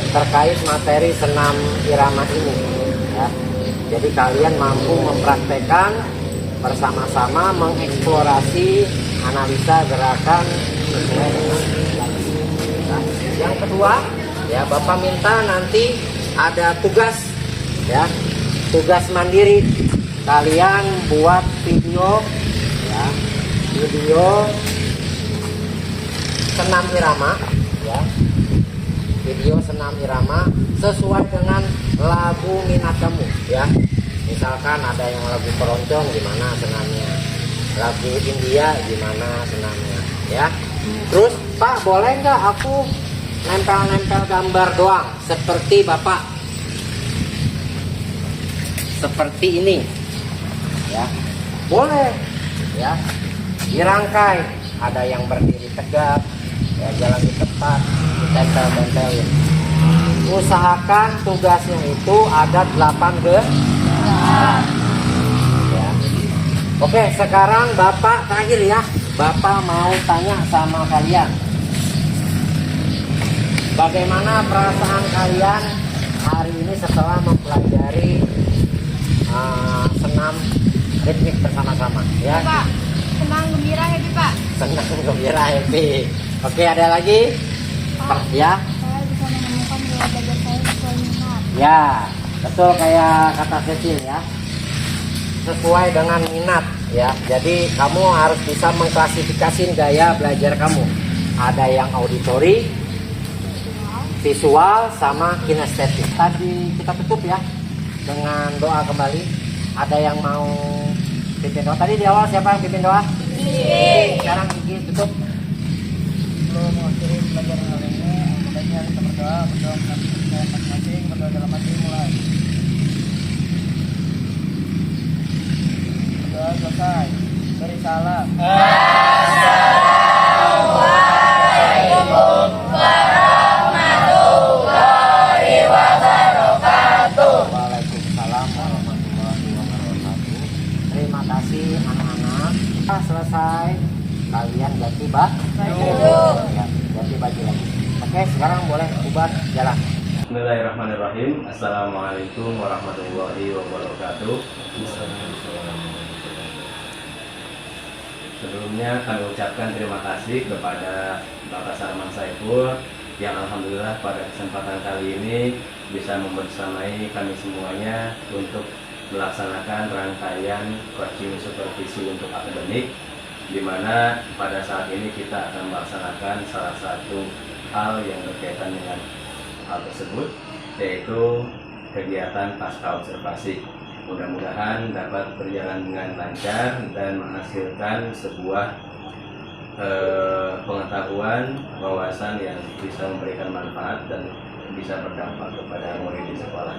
terkait materi senam irama ini ya. Jadi kalian mampu mempraktekkan bersama-sama, mengeksplorasi analisa gerakan sesuai dengan lagu. Nah, yang kedua ya, Bapak minta nanti ada tugas ya, tugas mandiri. Kalian buat video ya, video senam irama ya, video senam irama sesuai dengan lagu minat kamu ya. Misalkan ada yang lagu keroncong, gimana senamnya, lagu India gimana senamnya ya. Terus Pak, boleh nggak aku nempel-nempel gambar doang seperti Bapak, seperti ini ya, boleh ya, dirangkai, ada yang berdiri tegak ya, jalan di tempat, ditempel-tempelin. Usahakan tugasnya itu ada 8 ya. Oke, sekarang Bapak terakhir ya, Bapak mau tanya sama kalian, bagaimana perasaan kalian hari ini setelah mempelajari senam ritmik bersama-sama ya? Pak, senang gembira happy Pak. Senang gembira happy. Oke, ada lagi? Ya, Saya bisa menemukan gaya belajar saya sesuai minat. ya, betul kayak kata Cecil ya, sesuai dengan minat ya. Jadi kamu harus bisa mengklasifikasi gaya belajar kamu. Ada yang auditori, visual, sama kinestetik. Tadi kita tutup ya dengan doa kembali. Ada yang mau pimpin doa? Tadi di awal siapa yang pimpin doa? Sekarang Gigi tutup. Sebelum mengakhiri pelajaran hari ini, Baiknya kita berdoa masing-masing, berdoa dalam hati mulai. Berdoa selesai. Beri salam. Waalaikumsalam warahmatullahi wabarakatuh. Terima kasih anak-anak. Selesai, kalian ganti baju. Ya, ganti baju lagi. Oke, sekarang boleh bubar jalan. Bismillahirrahmanirrahim. Assalamualaikum warahmatullahi wabarakatuh. Sebelumnya kami ucapkan terima kasih kepada Bapak Sarman Saiful yang alhamdulillah pada kesempatan kali ini bisa membersamai kami semuanya untuk melaksanakan rangkaian coaching supervisi untuk akademik, di mana pada saat ini kita akan melaksanakan salah satu hal yang berkaitan dengan hal tersebut, yaitu kegiatan pasca observasi. Mudah-mudahan dapat berjalan dengan lancar dan menghasilkan sebuah pengetahuan, wawasan yang bisa memberikan manfaat dan bisa berdampak kepada murid di sekolah.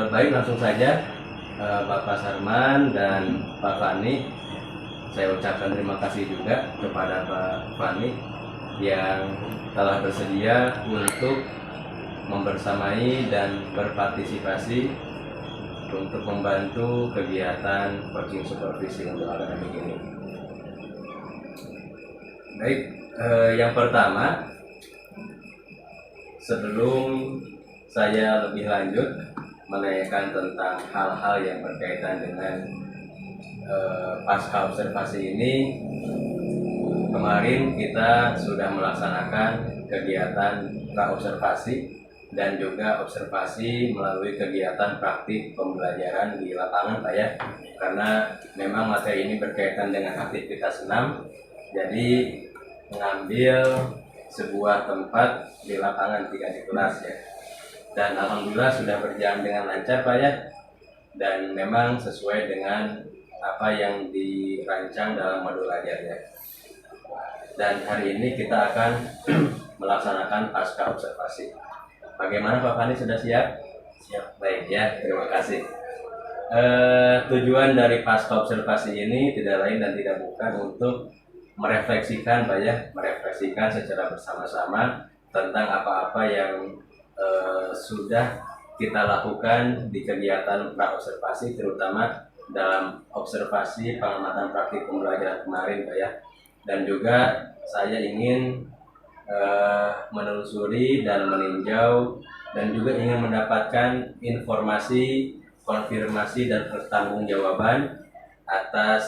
Baik, langsung saja Bapak Sarman dan Pak Fani, saya ucapkan terima kasih juga kepada Pak Fani yang telah bersedia untuk membersamai dan berpartisipasi untuk membantu kegiatan coaching supervisi untuk akademik ini. Baik, yang pertama, sebelum saya lebih lanjut menanyakan tentang hal-hal yang berkaitan dengan pasca observasi ini, kemarin kita sudah melaksanakan kegiatan pra-observasi dan juga observasi melalui kegiatan praktik pembelajaran di lapangan, Pak ya. Karena memang materi ini berkaitan dengan aktivitas 6, jadi mengambil sebuah tempat di lapangan, tidak di kelas ya. Dan alhamdulillah sudah berjalan dengan lancar, Pak ya. Dan memang sesuai dengan apa yang dirancang dalam modul ajarnya. Dan hari ini kita akan melaksanakan pasca observasi. Bagaimana Pak Fani, sudah siap? Siap. Baik ya, terima kasih. Tujuan dari pasca observasi ini tidak lain dan tidak bukan untuk merefleksikan, Pak ya, merefleksikan secara bersama-sama tentang apa-apa yang sudah kita lakukan di kegiatan pra-observasi, terutama dalam observasi pengamatan praktik pembelajaran kemarin, Pak ya. Dan juga saya ingin menelusuri dan meninjau dan juga ingin mendapatkan informasi, konfirmasi dan pertanggungjawaban atas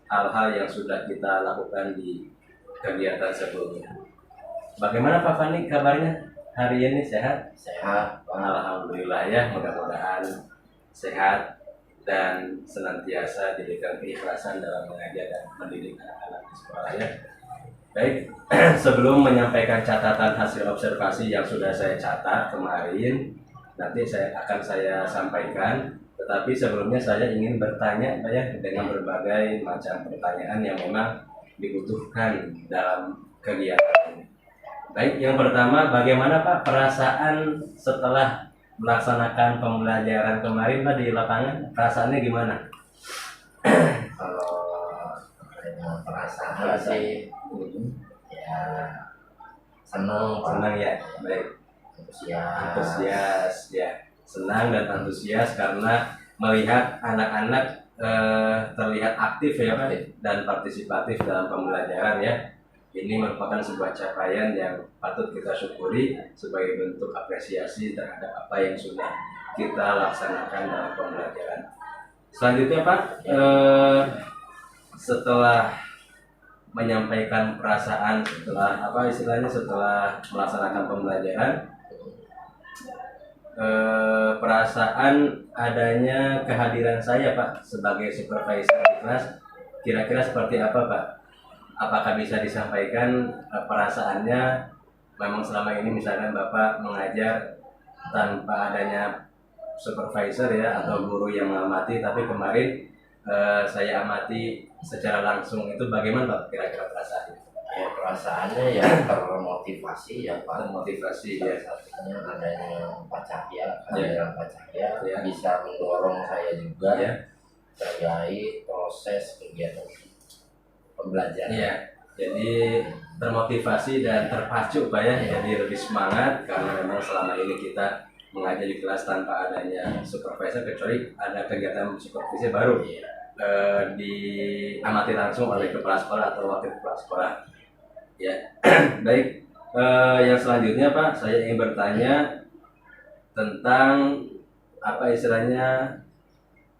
hal-hal yang sudah kita lakukan di kegiatan sebelumnya. Bagaimana Pak Fani kabarnya hari ini, sehat? Sehat. Alhamdulillah ya, mudah-mudahan sehat dan senantiasa diberikan keikhlasan dalam mengajar dan mendidik anak-anak di sekolah ya. Baik, sebelum menyampaikan catatan hasil observasi yang sudah saya catat kemarin, nanti akan saya sampaikan. Tetapi sebelumnya saya ingin bertanya, Pak ya, dengan berbagai macam pertanyaan yang memang dibutuhkan dalam kegiatan ini. Baik, yang pertama, bagaimana Pak perasaan setelah melaksanakan pembelajaran kemarin Pak di lapangan? Perasaannya gimana? Kalau perasaan sih ya senang ya, baik, antusias ya, senang dan antusias karena melihat anak-anak terlihat aktif ya Pak dan partisipatif dalam pembelajaran ya. Ini merupakan sebuah capaian yang patut kita syukuri sebagai bentuk apresiasi terhadap apa yang sudah kita laksanakan dalam pembelajaran. Selanjutnya Pak, setelah menyampaikan perasaan setelah setelah melaksanakan pembelajaran, perasaan adanya kehadiran saya Pak sebagai supervisor di kelas kira-kira seperti apa Pak? Apakah bisa disampaikan perasaannya? Memang selama ini misalkan Bapak mengajar tanpa adanya supervisor ya atau guru yang mengamati, tapi kemarin saya amati secara langsung, itu bagaimana Pak kira-kira perasaannya? Ya perasaannya ya termotivasi termotivasi ya Pak. Termotivasi Salah ya. satunya adanya Pak Cahya, Ya. Pak Cahya Ya. bisa mendorong saya juga Ya. terkait proses kegiatan pembelajaran. Iya, jadi termotivasi dan terpacu Pak ya, jadi lebih semangat karena memang selama ini kita mengajar di kelas tanpa adanya supervisor, kecuali ada kegiatan supervisi baru diamati langsung oleh kepala sekolah atau wakil kepala sekolah. Ya, baik. Yang selanjutnya Pak, saya ingin bertanya tentang apa istilahnya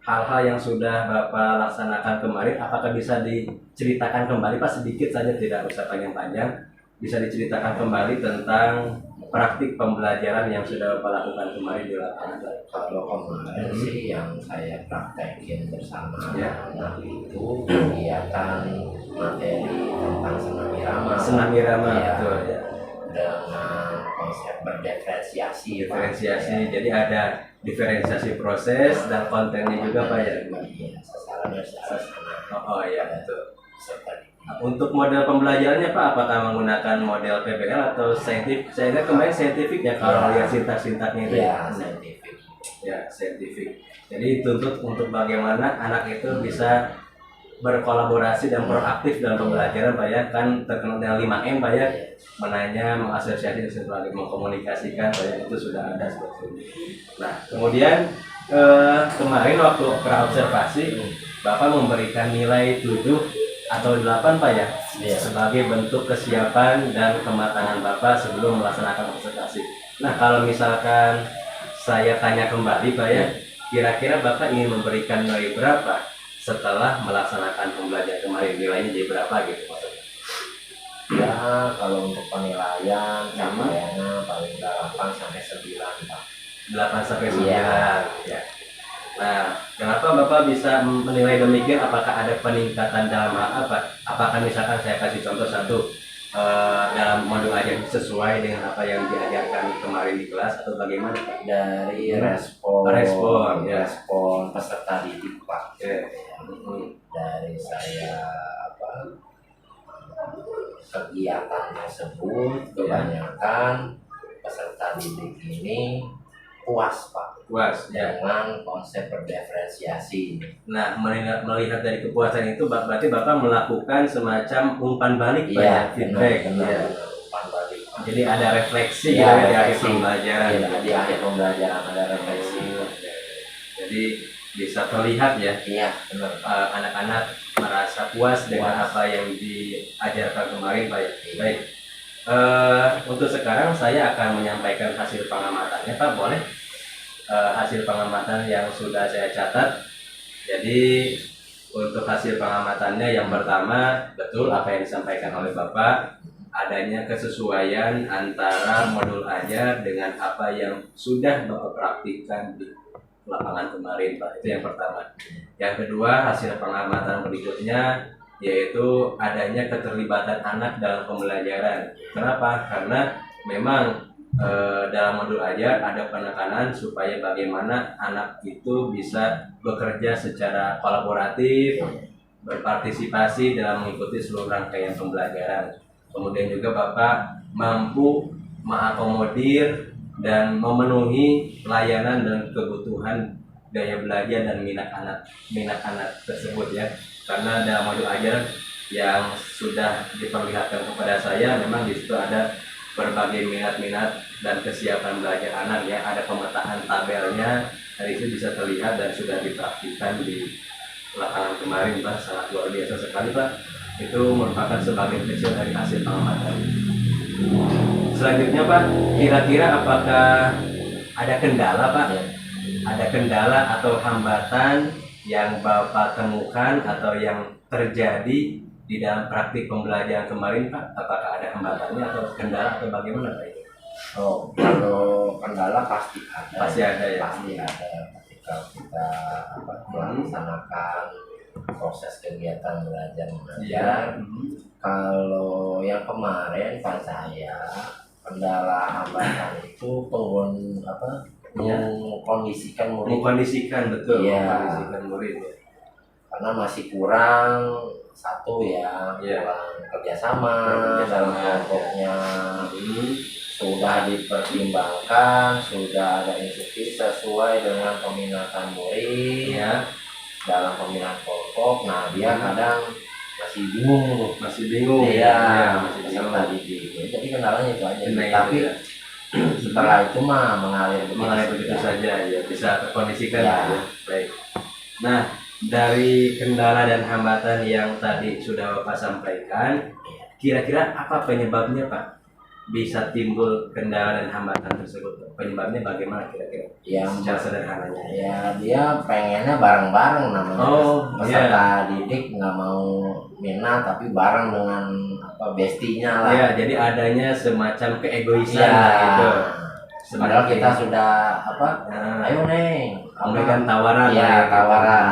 hal-hal yang sudah Bapak laksanakan kemarin, apakah bisa diceritakan kembali Pak, sedikit saja, tidak usah panjang-panjang, bisa diceritakan kembali tentang praktik pembelajaran yang sudah Bapak lakukan kemarin di lapangan? Kalau kemarin sih yang saya praktekin bersama Ya. anak itu kegiatan materi tentang senam irama. Senam irama, Ya, betul ya. dengan konsep berdiferensiasi. Pak. Diferensiasi, Ya. jadi ada diferensiasi proses dan kontennya juga Pak ya. Iya, sasaran dan sasana. Oh ya, betul. Seperti Untuk model pembelajarannya Pak, apakah menggunakan model PBL atau saintifik? Saya lihat kemarin saintifik ya kalau lihat sintak-sintaknya itu ya, saintifik. Ya, saintifik. Jadi tuntut untuk bagaimana anak itu bisa berkolaborasi dan proaktif dalam pembelajaran Pak ya, kan terkenal dengan 5M Pak ya, menanya, mengasosiasi, mengkomunikasikan Pak ya, itu sudah ada seperti ini. Nah, kemudian kemarin waktu praobservasi Bapak memberikan nilai 7 atau 8 Pak ya, Iya. sebagai bentuk kesiapan dan kematangan Bapak sebelum melaksanakan observasi. Nah, kalau misalkan saya tanya kembali Pak ya, kira-kira Bapak ingin memberikan nilai berapa setelah melaksanakan pembelajaran kemarin? Nilainya jadi berapa gitu maksudnya? Ya, kalau untuk penilaian capaiannya paling 8 sampai 9 Pak. 8 sampai 9 Iya. ya. Nah, kenapa Bapak bisa menilai demikian? Apakah ada peningkatan dalam hal apa? Apakah misalkan saya kasih contoh satu, dalam modul ajar sesuai dengan apa yang diajarkan kemarin di kelas atau bagaimana? Dari respon Ya. respon peserta didik Pak. Oke. Dari saya kegiatan tersebut kebanyakan peserta didik ini puas Pak Puas ya. dengan konsep berdiferensiasi. Nah, melihat dari kepuasan itu berarti Bapak melakukan semacam umpan balik Pak ya, Iya, feedback. benar, Ya. benar, umpan balik. Jadi ada refleksi Iya, gitu ya di akhir refleksi. pembelajaran. Iya, di akhir pembelajaran ada refleksi. Jadi bisa terlihat ya, Iya, benar. anak-anak merasa puas dengan Puas. apa yang diajarkan kemarin Pak ya. Baik. Untuk sekarang saya akan menyampaikan hasil pengamatannya Pak, boleh? Hasil pengamatan yang sudah saya catat. Jadi untuk hasil pengamatannya yang pertama, betul apa yang disampaikan oleh Bapak, adanya kesesuaian antara modul ajar dengan apa yang sudah Bapak praktikkan di lapangan kemarin Pak. Itu yang pertama. Yang kedua, hasil pengamatan berikutnya yaitu adanya keterlibatan anak dalam pembelajaran. Kenapa? Karena memang dalam modul ajar ada penekanan supaya bagaimana anak itu bisa bekerja secara kolaboratif, berpartisipasi dalam mengikuti seluruh rangkaian pembelajaran. Kemudian juga Bapak mampu mengakomodir dan memenuhi layanan dan kebutuhan gaya belajar dan minat anak tersebut ya. Karena dalam modul ajar yang sudah diperlihatkan kepada saya, memang di situ ada berbagai minat-minat dan kesiapan belajar anak ya, ada pemetaan tabelnya, dari itu bisa terlihat dan sudah dipraktikkan di lapangan kemarin Pak, sangat luar biasa sekali Pak. Itu merupakan sebagian kecil dari hasil pengamatan. Selanjutnya Pak, kira-kira apakah ada kendala Pak? Ada kendala atau hambatan yang Bapak temukan atau yang terjadi di dalam praktik pembelajaran kemarin Pak? Apakah ada hambatannya atau kendala atau bagaimana Pak? Oh, kalau kendala pasti ada. Pasti ada ya. Pasti ada ketika kita melaksanakan proses kegiatan belajar mengajar. Iya. Kalau yang kemarin Pak saya kendala hambatan itu mengkondisikan murid. Mengkondisikan betul, Iya. mengkondisikan murid ya. Karena masih kurang satu ya, Iya. kurang kerjasama dalam kelompoknya, sudah dipertimbangkan, sudah ada instruksi sesuai dengan peminatan murid Iya. dalam pemilihan kelompok. Nah dia kadang masih bingung tuh. Masih bingung. Iya, Masih bingung. peserta didik. Jadi kendalanya itu aja. Nah, Tapi itu ya. setelah itu mah mengalir Mengenai begitu saja ya, bisa terkondisikan Ya. ya. Baik. Nah, dari kendala dan hambatan yang tadi sudah Bapak sampaikan, kira-kira apa penyebabnya Pak? Bisa timbul kendala dan hambatan tersebut. Penyebabnya bagaimana kira-kira? yang Secara sederhananya. ya dia pengennya bareng-bareng namanya. Oh, Peserta didik nggak mau minat tapi bareng dengan apa bestinya lah. Ya, jadi adanya semacam keegoisan Iya. lah gitu. Padahal kita Semakin- sudah apa? Nah, Ayo neng, memberikan tawaran. Iya, lah, gitu. tawaran.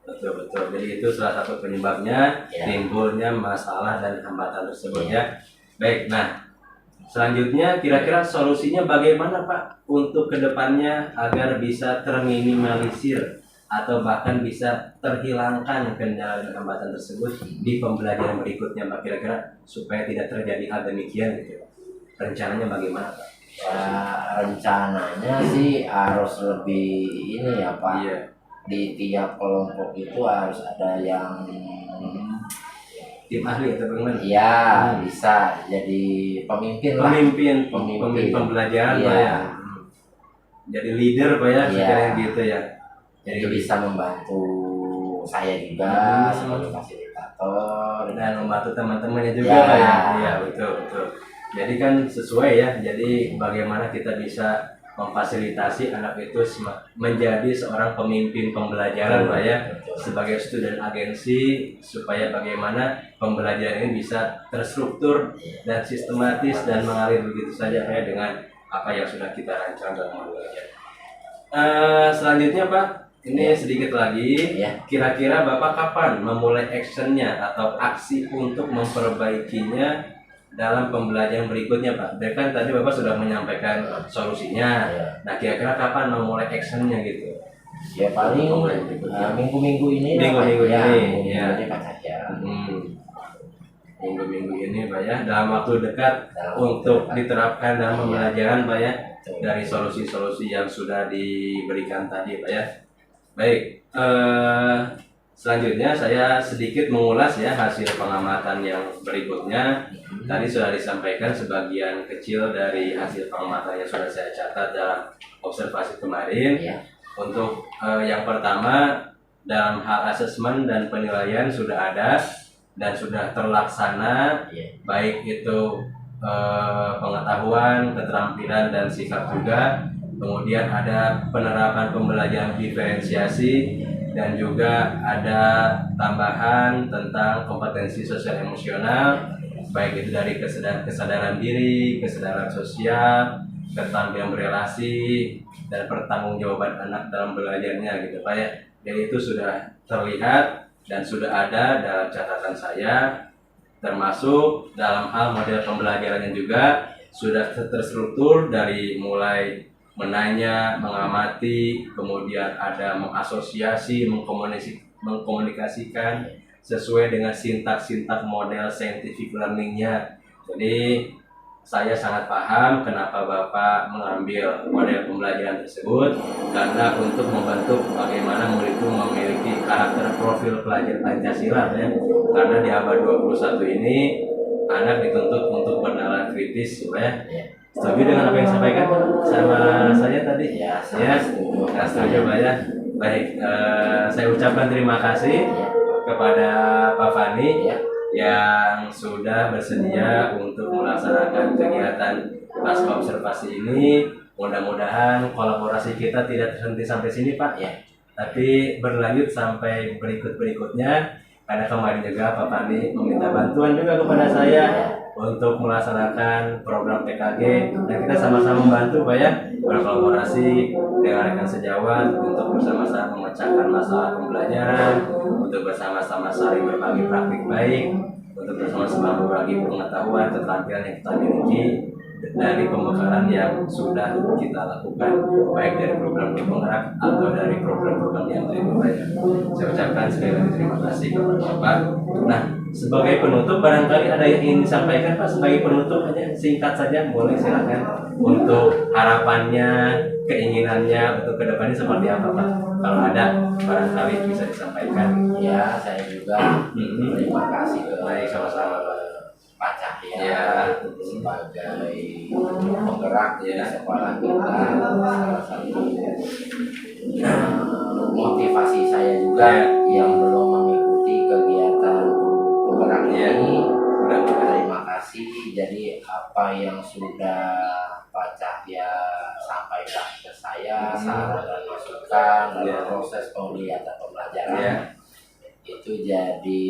Betul betul. Jadi itu salah satu penyebabnya Ya. timbulnya masalah dan hambatan tersebut Ya. ya. Baik. Nah, selanjutnya kira-kira solusinya bagaimana Pak untuk kedepannya agar bisa terminimalisir atau bahkan bisa terhilangkan kendala dan hambatan tersebut di pembelajaran berikutnya Pak, kira-kira supaya tidak terjadi hal demikian gitu. Rencananya bagaimana Pak? Ya, rencananya sih harus lebih ini ya Pak. Iya. Di tiap kelompok itu harus ada yang Tim ahli atau bagaimana? ya bisa jadi pemimpin lah. Pemimpin Pemimpin. pembelajaran Iya. Pak ya. Jadi leader Pak ya, Iya. sekalian gitu ya. Jadi bisa membantu saya juga sebagai fasilitator Dan membantu teman-temannya juga Ya. Pak ya. Iya, betul betul. Jadi kan sesuai ya. Jadi bagaimana kita bisa memfasilitasi anak itu menjadi seorang pemimpin pembelajaran Pak ya, sebagai student agensi, supaya bagaimana pembelajaran ini bisa terstruktur dan sistematis dan mengalir begitu saja Pak ya, dengan apa yang sudah kita rancang dalam belajar. Selanjutnya Pak, ini sedikit lagi. ya. Kira-kira Bapak kapan memulai actionnya atau aksi untuk memperbaikinya dalam pembelajaran berikutnya Pak? Dan kan tadi Bapak sudah menyampaikan solusinya. Ya. Nah kira-kira kapan memulai actionnya gitu? Ya paling Memulai berikutnya. minggu-minggu ini lah, Minggu-minggu Pak. Ya, ini, minggu-minggu ya. ini Pak saja. Minggu-minggu ini Pak ya, dalam waktu dekat Dalam waktu untuk dekat. diterapkan dalam pembelajaran Pak ya, Betul. dari solusi-solusi yang sudah diberikan tadi Pak ya. Baik, selanjutnya saya sedikit mengulas ya hasil pengamatan yang berikutnya. Tadi sudah disampaikan sebagian kecil dari hasil pengamatan yang sudah saya catat dalam observasi kemarin. Ya. Untuk yang pertama, dalam hal asesmen dan penilaian sudah ada dan sudah terlaksana, Ya. baik itu pengetahuan, keterampilan, dan sikap juga. Kemudian ada penerapan pembelajaran diferensiasi dan juga ada tambahan tentang kompetensi sosial emosional, baik itu dari kesadaran diri, kesadaran sosial, keterampilan berelasi, dan pertanggungjawaban anak dalam belajarnya gitu Pak ya. Jadi itu sudah terlihat dan sudah ada dalam catatan saya, termasuk dalam hal model pembelajarannya juga sudah terstruktur dari mulai menanya, mengamati, kemudian ada mengasosiasi, mengkomunikasikan sesuai dengan sintak-sintak model scientific learning-nya. Jadi saya sangat paham kenapa Bapak mengambil model pembelajaran tersebut, karena untuk membentuk bagaimana murid itu memiliki karakter profil pelajar Pancasila ya. Karena di abad 21 ini anak dituntut untuk bernalar kritis ya. Setuju dengan apa yang disampaikan sama saya tadi? Ya, Ya, setuju. setuju Pak ya. Baik, saya ucapkan terima kasih kepada Pak Fani Ya. yang sudah bersedia untuk melaksanakan kegiatan pasca observasi ini. Mudah-mudahan kolaborasi kita tidak terhenti sampai sini Pak Ya. tapi berlanjut sampai berikut-berikutnya, karena kemarin juga Pak Fani meminta bantuan juga kepada saya untuk melaksanakan program PKG, dan kita sama-sama membantu Pak ya, berkolaborasi dengan rekan sejawat untuk bersama-sama memecahkan masalah pembelajaran, untuk bersama-sama saling berbagi praktik baik, untuk bersama-sama berbagi pengetahuan, keterampilan yang kita miliki, dari pembekalan yang sudah kita lakukan, baik dari program penggerak atau dari program-program yang lainnya. Saya ucapkan sekali lagi terima kasih kepada Bapak. Nah, sebagai penutup barangkali ada yang ingin disampaikan Pak, sebagai penutup aja singkat saja, boleh silakan, untuk harapannya, keinginannya untuk kedepannya seperti apa Pak, kalau ada barangkali bisa disampaikan. Ya, saya juga terima kasih ke Baik, sama-sama Pak. Pak Cahya Ya. sebagai penggerak di Ya. sekolah kita, salah satu motivasi saya juga yang belum mengikuti kegiatan penggerak Ya. ini. Mudah-mudahan. Terima kasih. Jadi apa yang sudah Pak Cahya sampaikan ke saya, saran dan masukan dalam Ya. proses penglihatan pembelajaran, Ya. itu jadi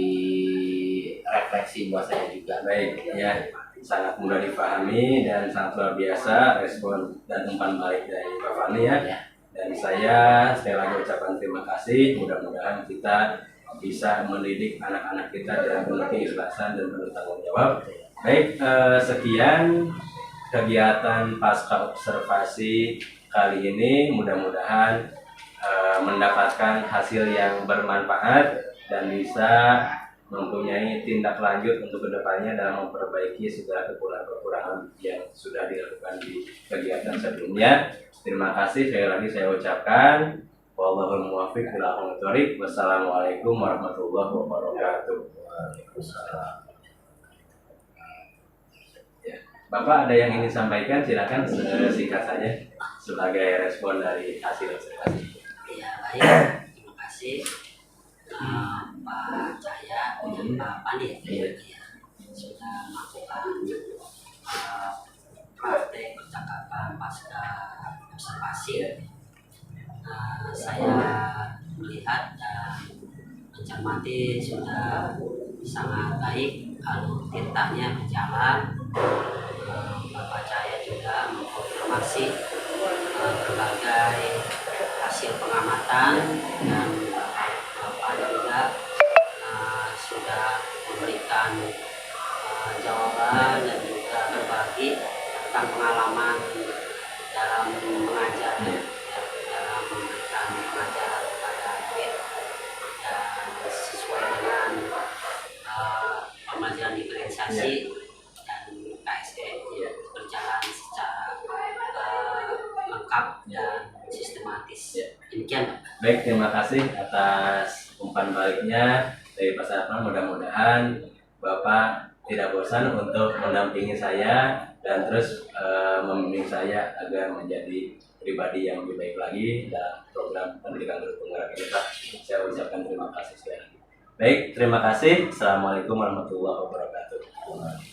refleksi buat saya juga. Baik, ya, sangat mudah dipahami dan sangat luar biasa respon dan umpan balik dari Pak Fani ya. Ya. Dan saya sekali lagi ucapkan terima kasih. Mudah-mudahan kita bisa mendidik anak-anak kita dengan penuh keikhlasan dan penuh tanggung jawab. Baik, sekian kegiatan pasca observasi kali ini. Mudah-mudahan mendapatkan hasil yang bermanfaat dan bisa mempunyai tindak lanjut untuk kedepannya dalam memperbaiki segala kekurangan-kekurangan yang sudah dilakukan di kegiatan sebelumnya. Terima kasih sekali lagi saya ucapkan. Wallahul muwaffiq ila aqwamit thoriq. Wassalamualaikum warahmatullahi wabarakatuh. Ya. Bapak ada yang ingin sampaikan, silakan singkat saja sebagai respon dari hasil observasi. Ya, baik. Terima kasih Pak Cahya dan Pak Pandi ya, sudah melakukan praktek percakapan pasca observasi. Saya melihat dan mencermati sudah sangat baik, alur tintanya berjalan. Bapak Cahya juga mengkonfirmasi berbagai hasil pengamatan, dan Bapak juga sudah memberikan jawaban dan juga berbagi tentang pengalaman dalam mengajar, dalam memberikan pengajaran kepada murid, dan sesuai dengan pembelajaran diferensiasi dan KSE berjalan secara lengkap dan sistematis. Demikian Pak. Baik, terima kasih atas umpan baliknya dari Pak Sarpan. Mudah-mudahan Bapak tidak bosan untuk mendampingi saya dan terus membimbing saya agar menjadi pribadi yang lebih baik lagi dalam program pendidikan guru penggerak ini Pak. Saya ucapkan terima kasih sekali lagi. Baik, terima kasih. Assalamualaikum warahmatullahi wabarakatuh.